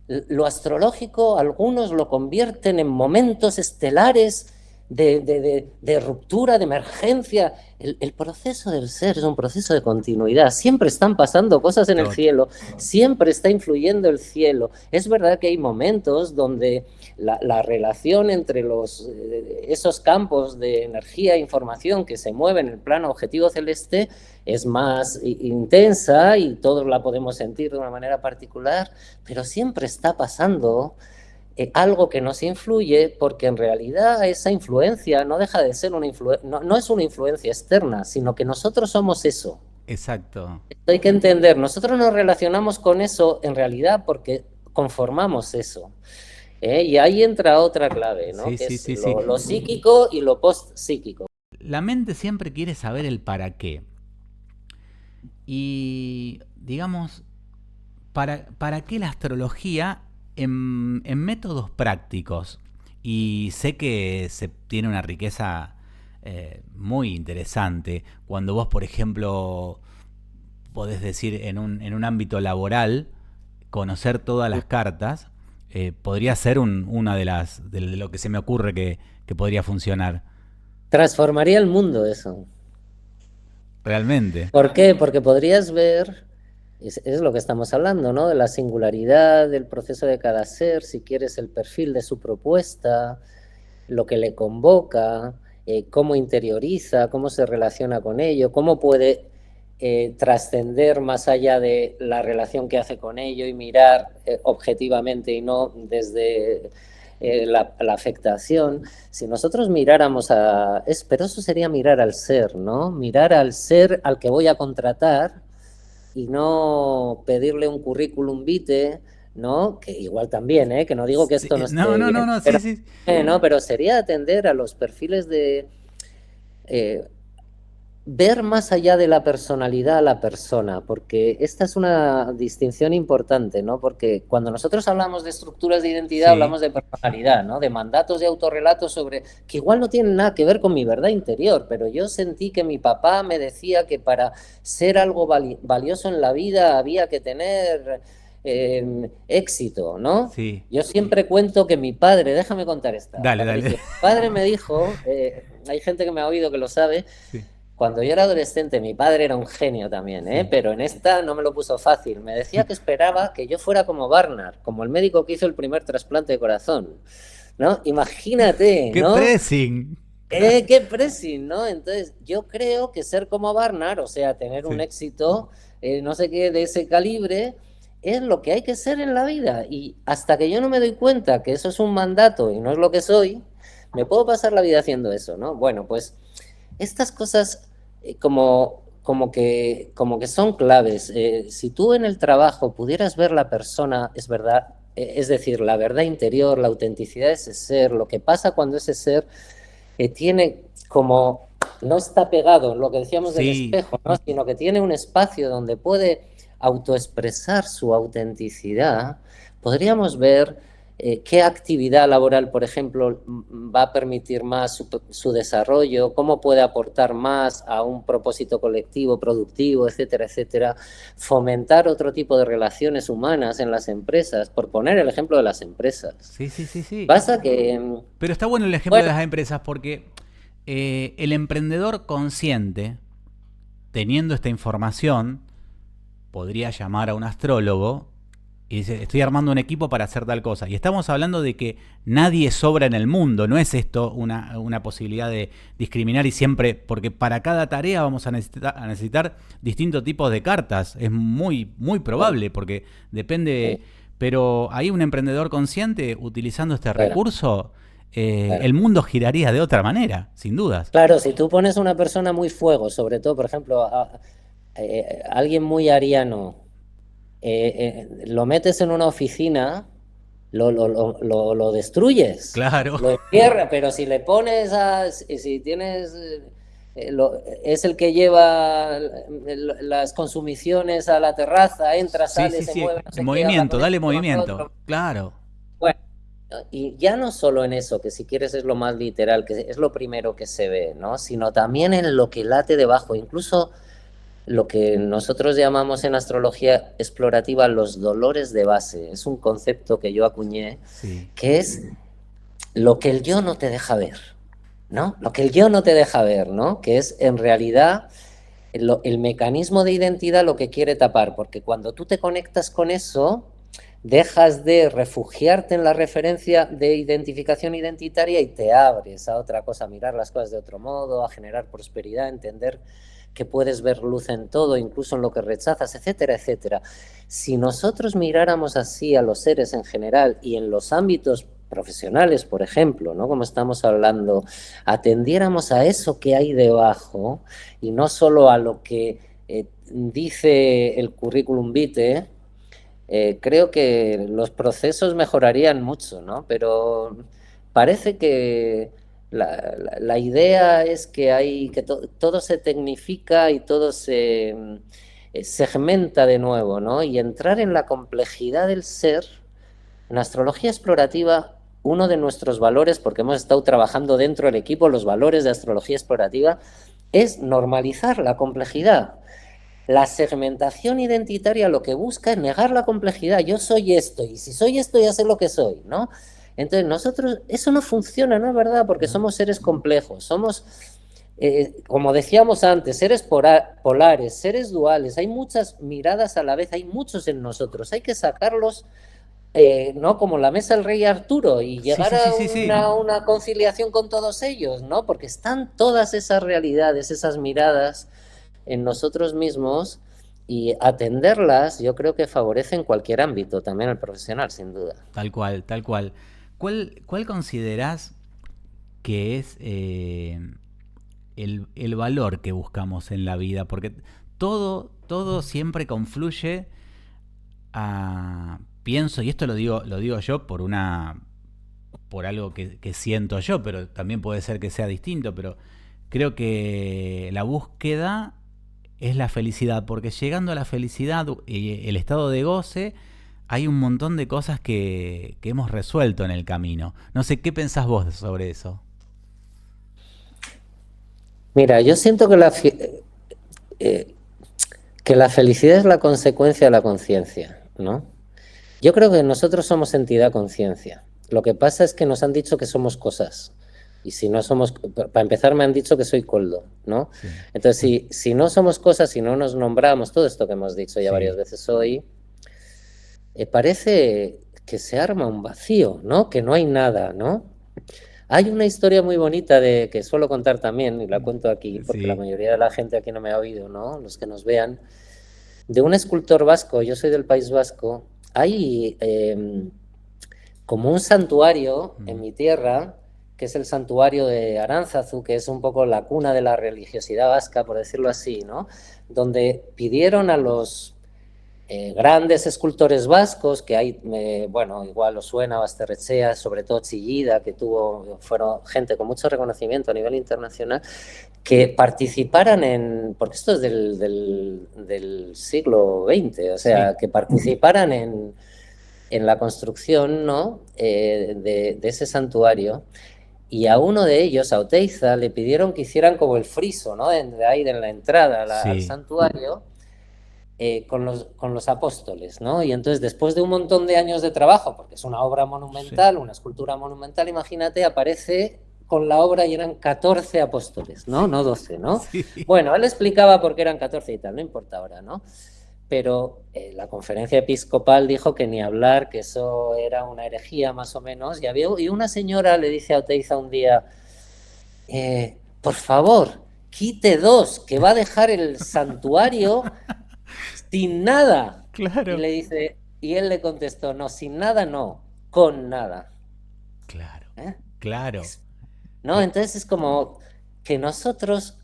A: lo astrológico algunos lo convierten en momentos estelares de ruptura, de emergencia. El proceso del ser es un proceso de continuidad. Siempre están pasando cosas en el cielo, siempre está influyendo el cielo. Es verdad que hay momentos donde la relación entre esos campos de energía e información que se mueven en el plano objetivo celeste es más intensa y todos la podemos sentir de una manera particular, pero siempre está pasando algo que nos influye, porque en realidad esa influencia no deja de ser una influencia, no es una influencia externa, sino que nosotros somos eso.
B: Exacto.
A: Esto hay que entender, nosotros nos relacionamos con eso en realidad porque conformamos eso. Y ahí entra otra clave, ¿no?
B: Sí,
A: Que
B: sí,
A: es
B: sí, sí.
A: lo psíquico y lo post-psíquico.
B: La mente siempre quiere saber el para qué. Y, digamos, ¿para qué la astrología en métodos prácticos? Y sé que se tiene una riqueza muy interesante cuando vos, por ejemplo, podés decir en un ámbito laboral, conocer todas las cartas, podría ser una de lo que se me ocurre que podría funcionar.
A: Transformaría el mundo eso.
B: Realmente.
A: ¿Por qué? Porque podrías ver, es lo que estamos hablando, ¿no? De la singularidad del proceso de cada ser, si quieres el perfil de su propuesta, lo que le convoca, cómo interioriza, cómo se relaciona con ello, cómo puede trascender más allá de la relación que hace con ello y mirar objetivamente y no desde la afectación. Si nosotros miráramos pero eso sería mirar al ser, ¿no? Mirar al ser al que voy a contratar y no pedirle un currículum vitae, ¿no? Que igual también, que no digo que esto no esté bien,
B: No,
A: pero,
B: sí, sí.
A: no, pero sería atender a los perfiles de ver más allá de la personalidad a la persona, porque esta es una distinción importante, ¿no? Porque cuando nosotros hablamos de estructuras de identidad,
B: Sí,
A: hablamos de personalidad, ¿no? De mandatos de autorrelatos sobre, que igual no tienen nada que ver con mi verdad interior, pero yo sentí que mi papá me decía que para ser algo valioso en la vida había que tener éxito, ¿no?
B: sí.
A: Yo siempre cuento que mi padre, déjame contar esta,
B: Dale, dale.
A: Patricio, mi padre me dijo, hay gente que me ha oído que lo sabe,
B: Sí,
A: cuando yo era adolescente, mi padre era un genio también, ¿eh?
B: sí.
A: Pero en esta no me lo puso fácil. Me decía que esperaba que yo fuera como Barnard, como el médico que hizo el primer trasplante de corazón, ¿no? Imagínate,
B: ¡Qué
A: ¿no?
B: pressing!
A: Qué pressing, ¿no? Entonces, yo creo que ser como Barnard, o sea, tener un
B: Sí.
A: éxito, no sé qué, de ese calibre, es lo que hay que ser en la vida. Y hasta que yo no me doy cuenta que eso es un mandato y no es lo que soy, me puedo pasar la vida haciendo eso, ¿no? Bueno, pues estas cosas como que son claves. Si tú en el trabajo pudieras ver la persona, es verdad, es decir, la verdad interior, la autenticidad de ese ser, lo que pasa cuando ese ser tiene como, no está pegado, lo que decíamos del
B: Sí,
A: espejo, ¿no? Sino que tiene un espacio donde puede autoexpresar su autenticidad, podríamos ver qué actividad laboral, por ejemplo, va a permitir más su desarrollo, cómo puede aportar más a un propósito colectivo, productivo, etcétera, etcétera. Fomentar otro tipo de relaciones humanas en las empresas, por poner el ejemplo de las empresas.
B: sí, sí, sí, sí.
A: Pasa que,
B: Pero está bueno el ejemplo de
A: bueno,
B: las empresas porque el emprendedor consciente, teniendo esta información, podría llamar a un astrólogo y dice, estoy armando un equipo para hacer tal cosa. Y estamos hablando de que nadie sobra en el mundo, no es esto una posibilidad de discriminar y siempre, porque para cada tarea vamos a necesitar distintos tipos de cartas. Es muy, muy probable, porque depende, pero hay un emprendedor consciente utilizando este
A: claro,
B: recurso,
A: claro.
B: el mundo giraría de otra manera, sin dudas.
A: Claro, si tú pones a una persona muy fuego, sobre todo, por ejemplo, alguien muy ariano, lo metes en una oficina, lo destruyes,
B: Claro.
A: lo encierras, pero si le pones si tienes, es el que lleva las consumiciones a la terraza, entra,
B: Sí,
A: sale,
B: sí,
A: se
B: sí.
A: mueve, no
B: En
A: sé qué, habla
B: movimiento,
A: con este,
B: dale
A: con el
B: movimiento.
A: otro.
B: Claro.
A: Bueno, y ya no solo en eso, que si quieres es lo más literal, que es lo primero que se ve, ¿no? Sino también en lo que late debajo, incluso lo que nosotros llamamos en astrología explorativa los dolores de base. Es un concepto que yo acuñé,
B: Sí.
A: que es lo que el yo no te deja ver, ¿no? Lo que el yo no te deja ver, ¿no? Que es en realidad el mecanismo de identidad lo que quiere tapar, porque cuando tú te conectas con eso, dejas de refugiarte en la referencia de identificación identitaria y te abres a otra cosa, a mirar las cosas de otro modo, a generar prosperidad, a entender que puedes ver luz en todo, incluso en lo que rechazas, etcétera, etcétera. Si nosotros miráramos así a los seres en general y en los ámbitos profesionales, por ejemplo, ¿no? Como estamos hablando, atendiéramos a eso que hay debajo y no solo a lo que dice el currículum vitae, creo que los procesos mejorarían mucho, ¿no? Pero parece que la idea es que todo se tecnifica y todo se segmenta de nuevo, ¿no? Y entrar en la complejidad del ser, en astrología explorativa, uno de nuestros valores, porque hemos estado trabajando dentro del equipo, los valores de astrología explorativa, es normalizar la complejidad. La segmentación identitaria lo que busca es negar la complejidad. Yo soy esto, y si soy esto ya sé lo que soy, ¿no? Entonces nosotros, eso no funciona, ¿no es verdad? Porque
B: No.
A: somos seres complejos, somos, como decíamos antes, seres polares, seres duales, hay muchas miradas a la vez, hay muchos en nosotros, hay que sacarlos, ¿no? Como la mesa del rey Arturo y
B: Sí,
A: llegar
B: sí, sí,
A: a
B: sí, sí.
A: una conciliación con todos ellos, ¿no? Porque están todas esas realidades, esas miradas en nosotros mismos y atenderlas, yo creo que favorece en cualquier ámbito, también el profesional, sin duda.
B: Tal cual, tal cual. ¿Cuál considerás que es el valor que buscamos en la vida? Porque todo siempre confluye a, pienso, y esto lo digo yo por algo que siento yo, pero también puede ser que sea distinto, pero creo que la búsqueda es la felicidad, porque llegando a la felicidad y el estado de goce, hay un montón de cosas que hemos resuelto en el camino. No sé, ¿qué pensás vos sobre eso?
A: Mira, yo siento eh, que la felicidad es la consecuencia de la conciencia, ¿no? Yo creo que nosotros somos entidad conciencia. Lo que pasa es que nos han dicho que somos cosas. Y si no somos, para empezar me han dicho que soy coldo, ¿no?
B: Sí,
A: Entonces, si no somos cosas, si no nos nombramos, todo esto que hemos dicho ya
B: sí,
A: varias veces hoy, parece que se arma un vacío, ¿no? Que no hay nada, ¿no? Hay una historia muy bonita de que suelo contar también, y la cuento aquí, porque la
B: sí.
A: mayoría de la gente aquí no me ha oído, ¿no? Los que nos vean, de un escultor vasco, yo soy del País Vasco, hay como un santuario en
B: Mm.
A: mi tierra, que es el santuario de Aránzazu, que es un poco la cuna de la religiosidad vasca, por decirlo así, ¿no? Donde pidieron a los grandes escultores vascos, que hay, bueno, igual os suena Basterrechea, sobre todo Chillida, fueron gente con mucho reconocimiento a nivel internacional, que participaran porque esto es del siglo XX, o
B: Sí,
A: sea, que participaran en la construcción, ¿no? De ese santuario. Y a uno de ellos, a Oteiza, le pidieron que hicieran como el friso, ¿no? De ahí, de la entrada al
B: sí.
A: santuario, con los apóstoles, ¿no? Y entonces, después de un montón de años de trabajo, porque es una obra
B: Sí.
A: monumental, una escultura monumental, imagínate, aparece con la obra y eran 14 apóstoles, ¿no? No 12, ¿no?
B: Sí.
A: Bueno, él explicaba por qué eran 14 y tal, no importa ahora, ¿no? Pero la conferencia episcopal dijo que ni hablar, que eso era una herejía más o menos, y una señora le dice a Oteiza un día, por favor, quite dos, que va a dejar el santuario sin nada. Y
B: Claro.
A: le dice, y él le contestó, no, sin nada no, con nada.
B: Claro.
A: ¿Eh?
B: Claro.
A: Es, ¿No? Entonces es como que nosotros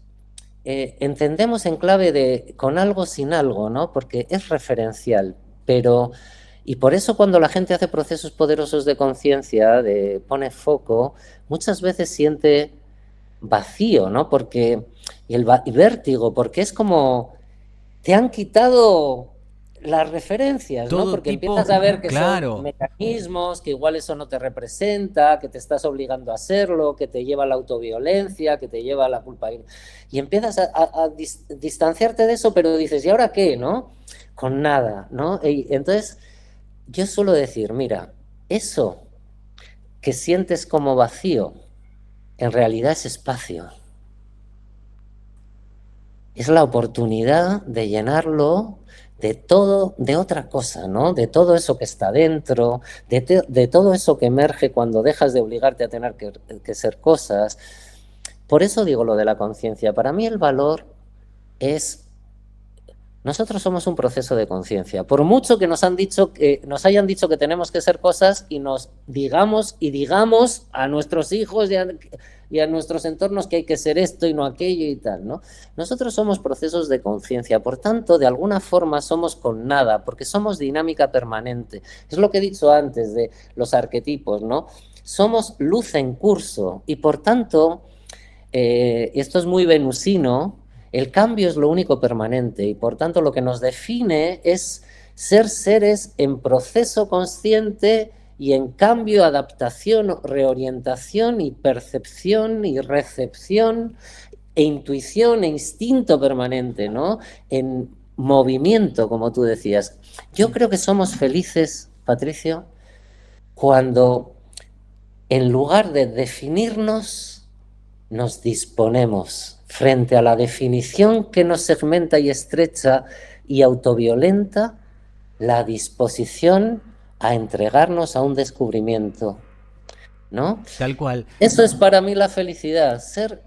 A: entendemos en clave de con algo sin algo, ¿no? Porque es referencial, pero y por eso cuando la gente hace procesos poderosos de conciencia, pone foco, muchas veces siente vacío, ¿no? Porque y vértigo, porque es como te han quitado las referencias, ¿no?
B: Todo
A: Porque
B: tipo,
A: empiezas a ver que son
B: claro,
A: mecanismos, que igual eso no te representa, que te estás obligando a hacerlo, que te lleva a la autoviolencia, que te lleva a la culpa. Y empiezas a distanciarte de eso, pero dices, ¿y ahora qué, no? Con nada, ¿no? Y entonces, yo suelo decir, mira, eso que sientes como vacío, en realidad es espacio. Es la oportunidad de llenarlo de todo, de otra cosa, ¿no? De todo eso que está dentro, de todo eso que emerge cuando dejas de obligarte a tener que ser cosas. Por eso digo lo de la conciencia. Para mí el valor es nosotros somos un proceso de conciencia. Por mucho que nos hayan dicho que tenemos que ser cosas y nos digamos a nuestros hijos y a nuestros entornos que hay que ser esto y no aquello y tal, ¿no? Nosotros somos procesos de conciencia, por tanto, de alguna forma somos con nada, porque somos dinámica permanente. Es lo que he dicho antes de los arquetipos, ¿no? Somos luz en curso y por tanto esto es muy venusino, el cambio es lo único permanente y por tanto lo que nos define es ser seres en proceso consciente y en cambio, adaptación, reorientación y percepción y recepción e intuición e instinto permanente, ¿no? En movimiento, como tú decías. Yo
B: sí.
A: creo que somos felices, Patricio, cuando en lugar de definirnos, nos disponemos frente a la definición que nos segmenta y estrecha y autoviolenta, la disposición a entregarnos a un descubrimiento, ¿no?
B: Tal cual.
A: Eso es para mí la felicidad, ser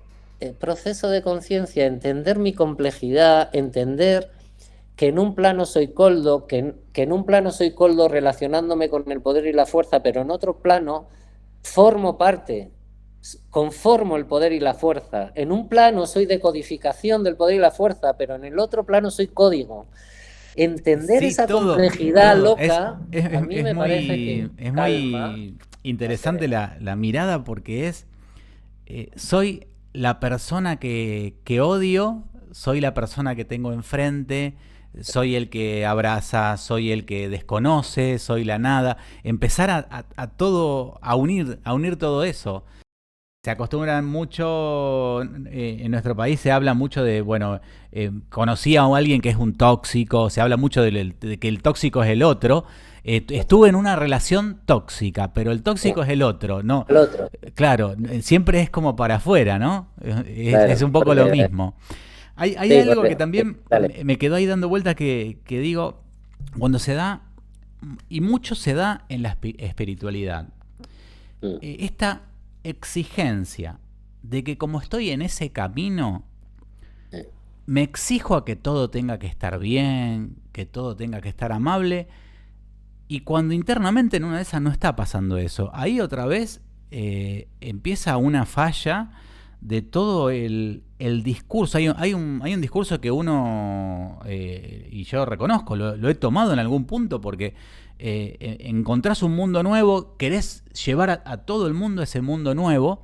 A: proceso de conciencia, entender mi complejidad, entender que en un plano soy coldo, que en un plano soy coldo relacionándome con el poder y la fuerza, pero en otro plano formo parte, conformo el poder y la fuerza. En un plano soy decodificación del poder y la fuerza, pero en el otro plano soy código. Entender
B: Sí,
A: esa
B: todo,
A: complejidad
B: todo.
A: loca, a mí me parece que
B: Es
A: calma
B: muy
A: la
B: interesante
A: serenidad.
B: la mirada porque es, soy la persona que odio, soy la persona que tengo enfrente, soy el que abraza, soy el que desconoce, soy la nada. Empezar a todo, a unir todo eso. Se acostumbran mucho, en nuestro país se habla mucho de, bueno, conocí a alguien que es un tóxico, se habla mucho de que el tóxico es el otro. Estuve en una relación tóxica, pero el tóxico es el otro, ¿no?
A: El otro,
B: Claro, siempre es como para afuera, ¿no? Es
A: claro,
B: un poco lo
A: porque
B: mismo. Hay
A: sí,
B: algo que
A: sí,
B: también
A: dale.
B: me quedó ahí dando vueltas que digo, cuando se da, y mucho se da en la espiritualidad,
A: Mm,
B: esta exigencia de que como estoy en ese camino,
A: eh,
B: me exijo a que todo tenga que estar bien, que todo tenga que estar amable, y cuando internamente en una de esas no está pasando eso, ahí otra vez empieza una falla de todo el discurso. Hay un discurso que uno, y yo reconozco, lo he tomado en algún punto porque encontrás un mundo nuevo, querés llevar a todo el mundo a ese mundo nuevo.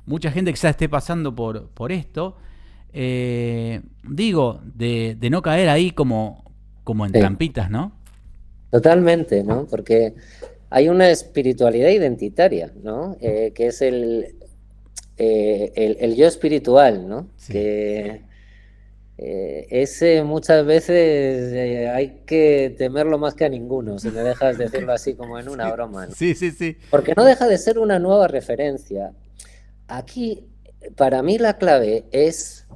B: Mucha gente quizás esté pasando por esto. Digo, de no caer ahí como en
A: sí,
B: trampitas, ¿no?
A: totalmente, ¿no? Porque hay una espiritualidad identitaria, ¿no? Que es el yo espiritual, ¿no?
B: Sí.
A: Que ese muchas veces hay que temerlo más que a ninguno, si me dejas decirlo así como en una
B: Sí,
A: broma, ¿no?
B: sí, sí, sí.
A: Porque no deja de ser una nueva referencia. Aquí, para mí, la clave es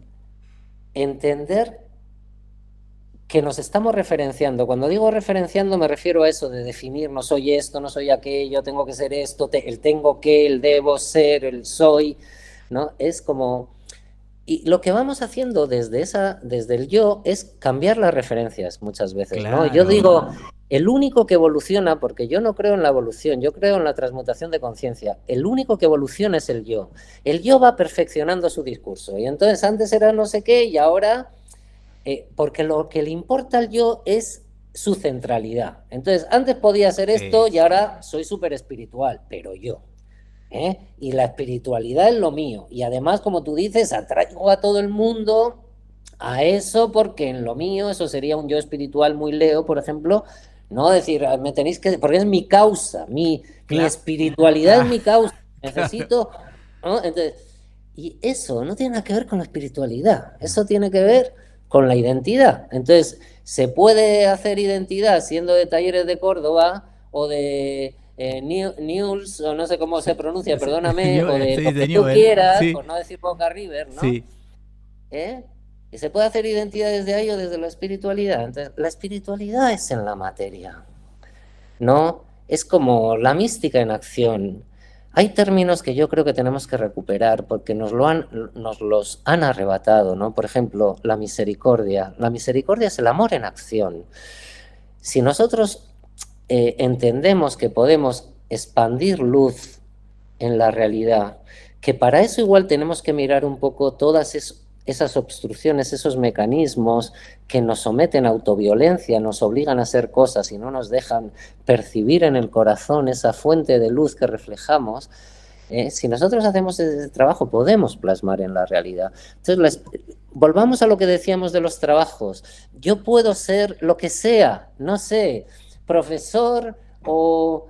A: entender que nos estamos referenciando. Cuando digo referenciando me refiero a eso de definir, no soy esto, no soy aquello, tengo que ser esto, el tengo que, el debo ser, el soy, ¿no? Es como... Y lo que vamos haciendo desde el yo es cambiar las referencias muchas veces, ¿no? Yo
B: Claro.
A: digo, el único que evoluciona, porque yo no creo en la evolución, yo creo en la transmutación de conciencia, el único que evoluciona es el yo. El yo va perfeccionando su discurso y entonces antes era no sé qué y ahora porque lo que le importa al yo es su centralidad. Entonces, antes podía ser esto y
B: Eso.
A: ahora soy súper espiritual, pero yo. Y la espiritualidad es lo mío. Y además, como tú dices, atraigo a todo el mundo a eso porque en lo mío, eso sería un yo espiritual muy Leo, por ejemplo, no decir, me tenéis que, porque es mi causa, mi espiritualidad es
B: Ah,
A: mi causa,
B: claro.
A: necesito, ¿no? Entonces, y eso no tiene nada que ver con la espiritualidad, eso tiene que ver con la identidad. Entonces, se puede hacer identidad siendo de Talleres de Córdoba o de News, o no sé cómo se
B: Sí,
A: pronuncia,
B: sí,
A: perdóname, o de
B: sí,
A: lo que
B: de
A: tú
B: Newell.
A: quieras,
B: Sí,
A: por no decir Boca River, ¿no?
B: sí.
A: ¿Eh? Y se puede hacer identidad desde ahí o desde la espiritualidad. Entonces, la espiritualidad es en la materia, ¿no? Es como la mística en acción. Hay términos que yo creo que tenemos que recuperar porque nos los han arrebatado, ¿no? Por ejemplo, la misericordia. La misericordia es el amor en acción. Si nosotros entendemos que podemos expandir luz en la realidad, que para eso igual tenemos que mirar un poco todas esas obstrucciones, esos mecanismos que nos someten a autoviolencia, nos obligan a hacer cosas y no nos dejan percibir en el corazón esa fuente de luz que reflejamos. Si nosotros hacemos ese trabajo, podemos plasmar en la realidad. Entonces, volvamos a lo que decíamos de los trabajos. Yo puedo ser lo que sea, no sé, profesor o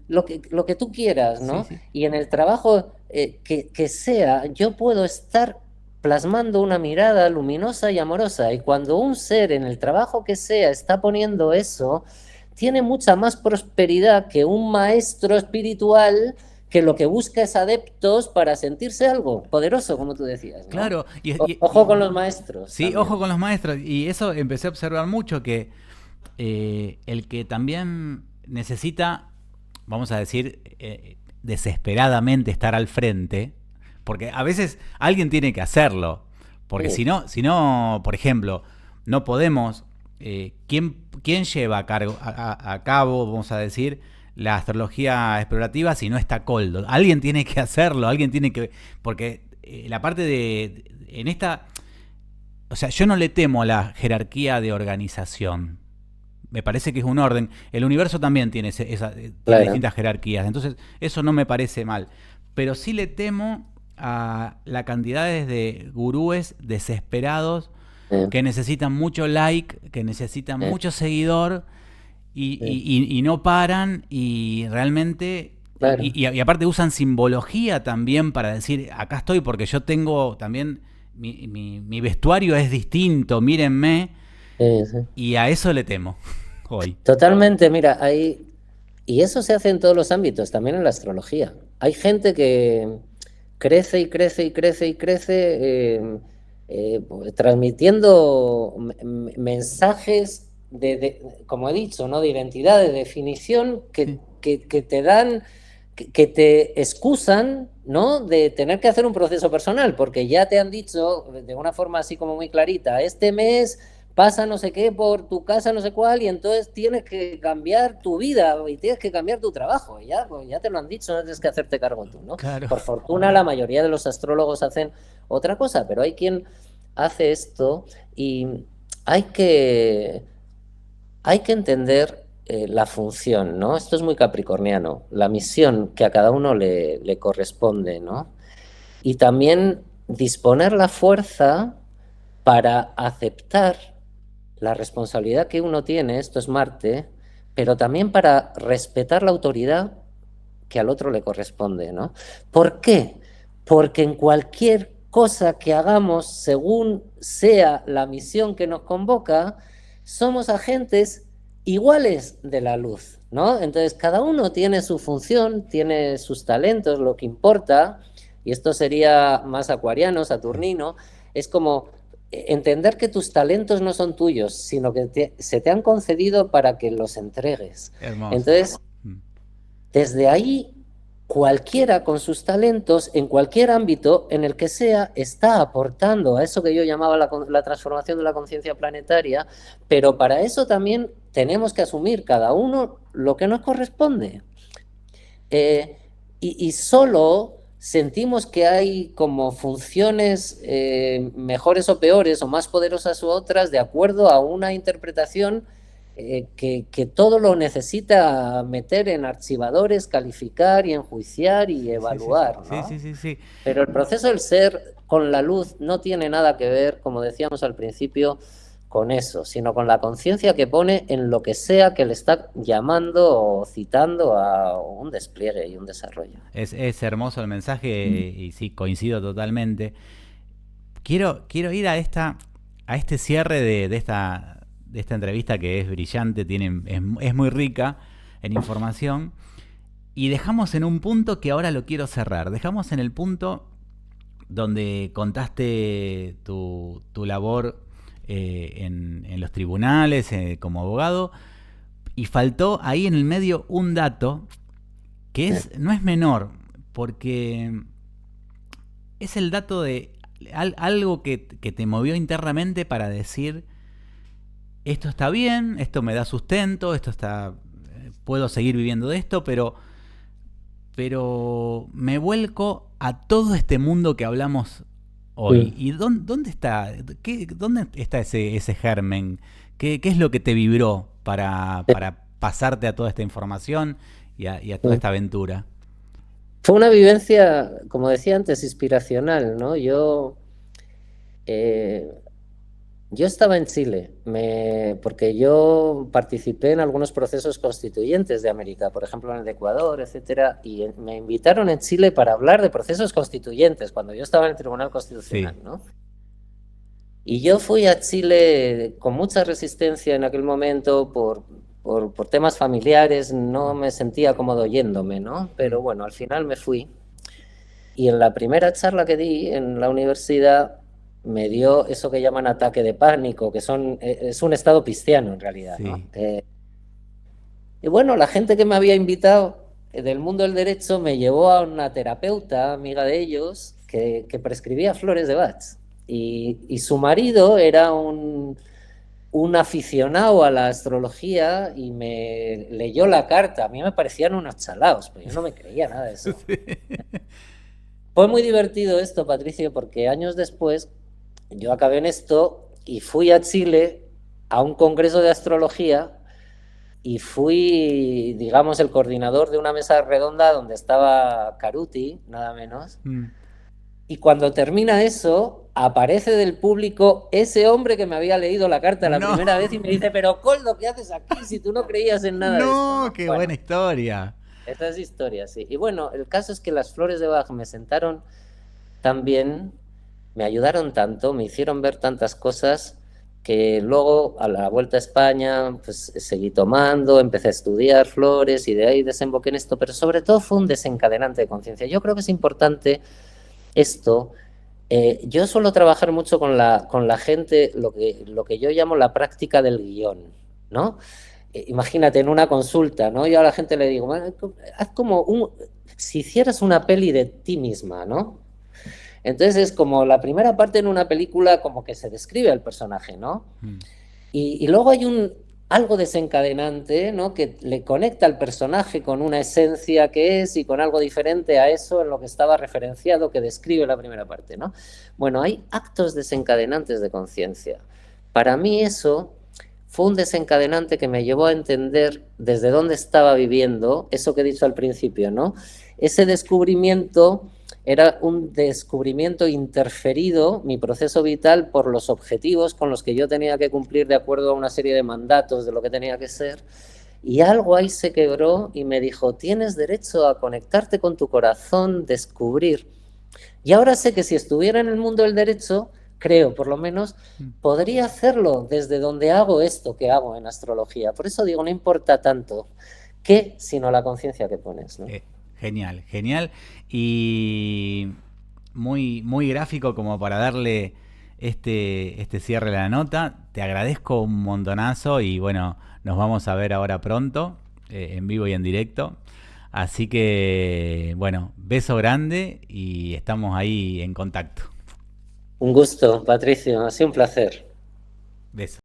A: lo que tú quieras,
B: Sí,
A: ¿no?
B: sí.
A: Y en el trabajo que sea, yo puedo estar plasmando una mirada luminosa y amorosa. Y cuando un ser en el trabajo que sea está poniendo eso, tiene mucha más prosperidad que un maestro espiritual que lo que busca es adeptos para sentirse algo poderoso, como tú decías, ¿no?
B: Claro.
A: Ojo con los maestros
B: Sí, ojo
A: también.
B: con los maestros. Y eso empecé a observar mucho que el que también necesita, vamos a decir, desesperadamente estar al frente, porque a veces alguien tiene que hacerlo, porque
A: Sí,
B: si no, por ejemplo, no podemos, ¿quién lleva a cabo, vamos a decir, la astrología explorativa si no está Coldo? Alguien tiene que hacerlo, alguien tiene que, porque la parte en esta, o sea, yo no le temo a la jerarquía de organización. Me parece que es un orden. El universo también tiene
A: claro.
B: distintas jerarquías. Entonces, eso no me parece mal. Pero sí le temo a la cantidad de gurúes desesperados
A: Eh,
B: que necesitan mucho like, que necesitan
A: eh,
B: mucho seguidor
A: eh,
B: y no paran y realmente...
A: claro.
B: Y aparte usan simbología también para decir, acá estoy porque yo tengo también, mi vestuario es distinto, mírenme,
A: Sí.
B: y a eso le temo hoy.
A: Totalmente, mira, y eso se hace en todos los ámbitos, también en la astrología. Hay gente que crece y crece y crece y crece pues, transmitiendo mensajes como he dicho, ¿no? De identidad, de definición
B: Sí.
A: que te dan, que te excusan, ¿no? De tener que hacer un proceso personal, porque ya te han dicho de una forma así como muy clarita, este mes pasa no sé qué por tu casa, no sé cuál, y entonces tienes que cambiar tu vida y tienes que cambiar tu trabajo. Y ya, pues ya te lo han dicho, no tienes que hacerte cargo tú, ¿no?
B: Claro.
A: Por fortuna, la mayoría de los astrólogos hacen otra cosa, pero hay quien hace esto y hay que, hay que entender la función, ¿no? Esto es muy capricorniano, la misión que a cada uno le corresponde, ¿no? Y también disponer la fuerza para aceptar la responsabilidad que uno tiene, esto es Marte, pero también para respetar la autoridad que al otro le corresponde, ¿no? ¿Por qué? Porque en cualquier cosa que hagamos, según sea la misión que nos convoca, somos agentes iguales de la luz, ¿no? Entonces, cada uno tiene su función, tiene sus talentos, lo que importa, y esto sería más acuariano, saturnino, es como entender que tus talentos no son tuyos, sino que se te han concedido para que los entregues.
B: Hermoso.
A: Entonces, desde ahí, cualquiera con sus talentos, en cualquier ámbito en el que sea, está aportando a eso que yo llamaba la transformación de la conciencia planetaria, pero para eso también tenemos que asumir cada uno lo que nos corresponde. Eh, y solo sentimos que hay como funciones mejores o peores o más poderosas u otras de acuerdo a una interpretación que todo lo necesita meter en archivadores, calificar y enjuiciar y
B: Sí, sí, sí,
A: evaluar,
B: sí,
A: ¿no?
B: sí, sí, sí.
A: Pero el proceso del ser con la luz no tiene nada que ver, como decíamos al principio, con eso, sino con la conciencia que pone en lo que sea que le está llamando o citando a un despliegue y un desarrollo.
B: Es hermoso el mensaje y sí, coincido totalmente. Quiero ir a este cierre de esta entrevista que es brillante, es muy rica en información. Y dejamos en un punto que ahora lo quiero cerrar. Dejamos en el punto donde contaste tu labor en los tribunales como abogado. Y faltó ahí en el medio un dato que no es menor, porque es el dato de algo que te movió internamente para decir, esto está bien, esto me da sustento, esto está, puedo seguir viviendo de esto, pero me vuelco a todo este mundo que hablamos hoy. ¿Y dónde está, dónde está ese germen? ¿Qué es lo que te vibró para pasarte a toda esta información y a toda esta aventura?
A: Fue una vivencia, como decía antes, inspiracional, ¿no? Eh, yo estaba en Chile, porque yo participé en algunos procesos constituyentes de América, por ejemplo en el de Ecuador, etcétera, y me invitaron en Chile para hablar de procesos constituyentes, cuando yo estaba en el Tribunal Constitucional,
B: Sí.
A: ¿no? Y yo fui a Chile con mucha resistencia en aquel momento por temas familiares, no me sentía cómodo yéndome, ¿no? Pero bueno, al final me fui. Y en la primera charla que di en la universidad me dio eso que llaman ataque de pánico, que es un estado pisciano en realidad, ¿no?
B: Sí.
A: Y bueno, la gente que me había invitado del mundo del derecho me llevó a una terapeuta, amiga de ellos, que prescribía flores de Bach. Y su marido era un aficionado a la astrología y me leyó la carta. A mí me parecían unos chalaos, pero yo no me creía nada de eso. Fue muy divertido esto, Patricio, porque años después yo acabé en esto y fui a Chile a un congreso de astrología y fui, digamos, el coordinador de una mesa redonda donde estaba Caruti, nada menos. Y cuando termina eso, aparece del público ese hombre que me había leído la carta la
B: No,
A: primera vez y me dice, pero Coldo, ¿qué haces aquí si tú no creías en nada de esto,
B: no,
A: ¿no?
B: qué buena
A: Bueno,
B: historia.
A: esa es historia, sí. Y bueno, el caso es que las flores de Bach me sentaron tan bien, me ayudaron tanto, me hicieron ver tantas cosas que luego a la vuelta a España pues seguí tomando, empecé a estudiar flores y de ahí desemboqué en esto, pero sobre todo fue un desencadenante de conciencia. Yo creo que es importante esto. Yo suelo trabajar mucho con la gente lo que yo llamo la práctica del guión, ¿no? Imagínate en una consulta, ¿no? Yo a la gente le digo, "Bueno, haz como si hicieras una peli de ti misma, ¿no? Entonces es como la primera parte en una película como que se describe al personaje, ¿no?
B: Mm.
A: Y luego hay algo desencadenante, ¿no? Que le conecta al personaje con una esencia que es y con algo diferente a eso en lo que estaba referenciado que describe la primera parte, ¿no? Bueno, hay actos desencadenantes de conciencia. Para mí eso fue un desencadenante que me llevó a entender desde dónde estaba viviendo, eso que he dicho al principio, ¿no? Ese descubrimiento era un descubrimiento interferido, mi proceso vital, por los objetivos con los que yo tenía que cumplir de acuerdo a una serie de mandatos de lo que tenía que ser. Y algo ahí se quebró y me dijo, tienes derecho a conectarte con tu corazón, descubrir. Y ahora sé que si estuviera en el mundo del derecho, creo por lo menos, podría hacerlo desde donde hago esto que hago en astrología. Por eso digo, no importa tanto qué, sino la conciencia que pones, ¿no?
B: Genial, genial. Y muy, muy gráfico como para darle este cierre a la nota. Te agradezco un montonazo y bueno, nos vamos a ver ahora pronto, en vivo y en directo. Así que, bueno, beso grande y estamos ahí en contacto.
A: Un gusto, Patricio, ha sido un placer.
B: Beso.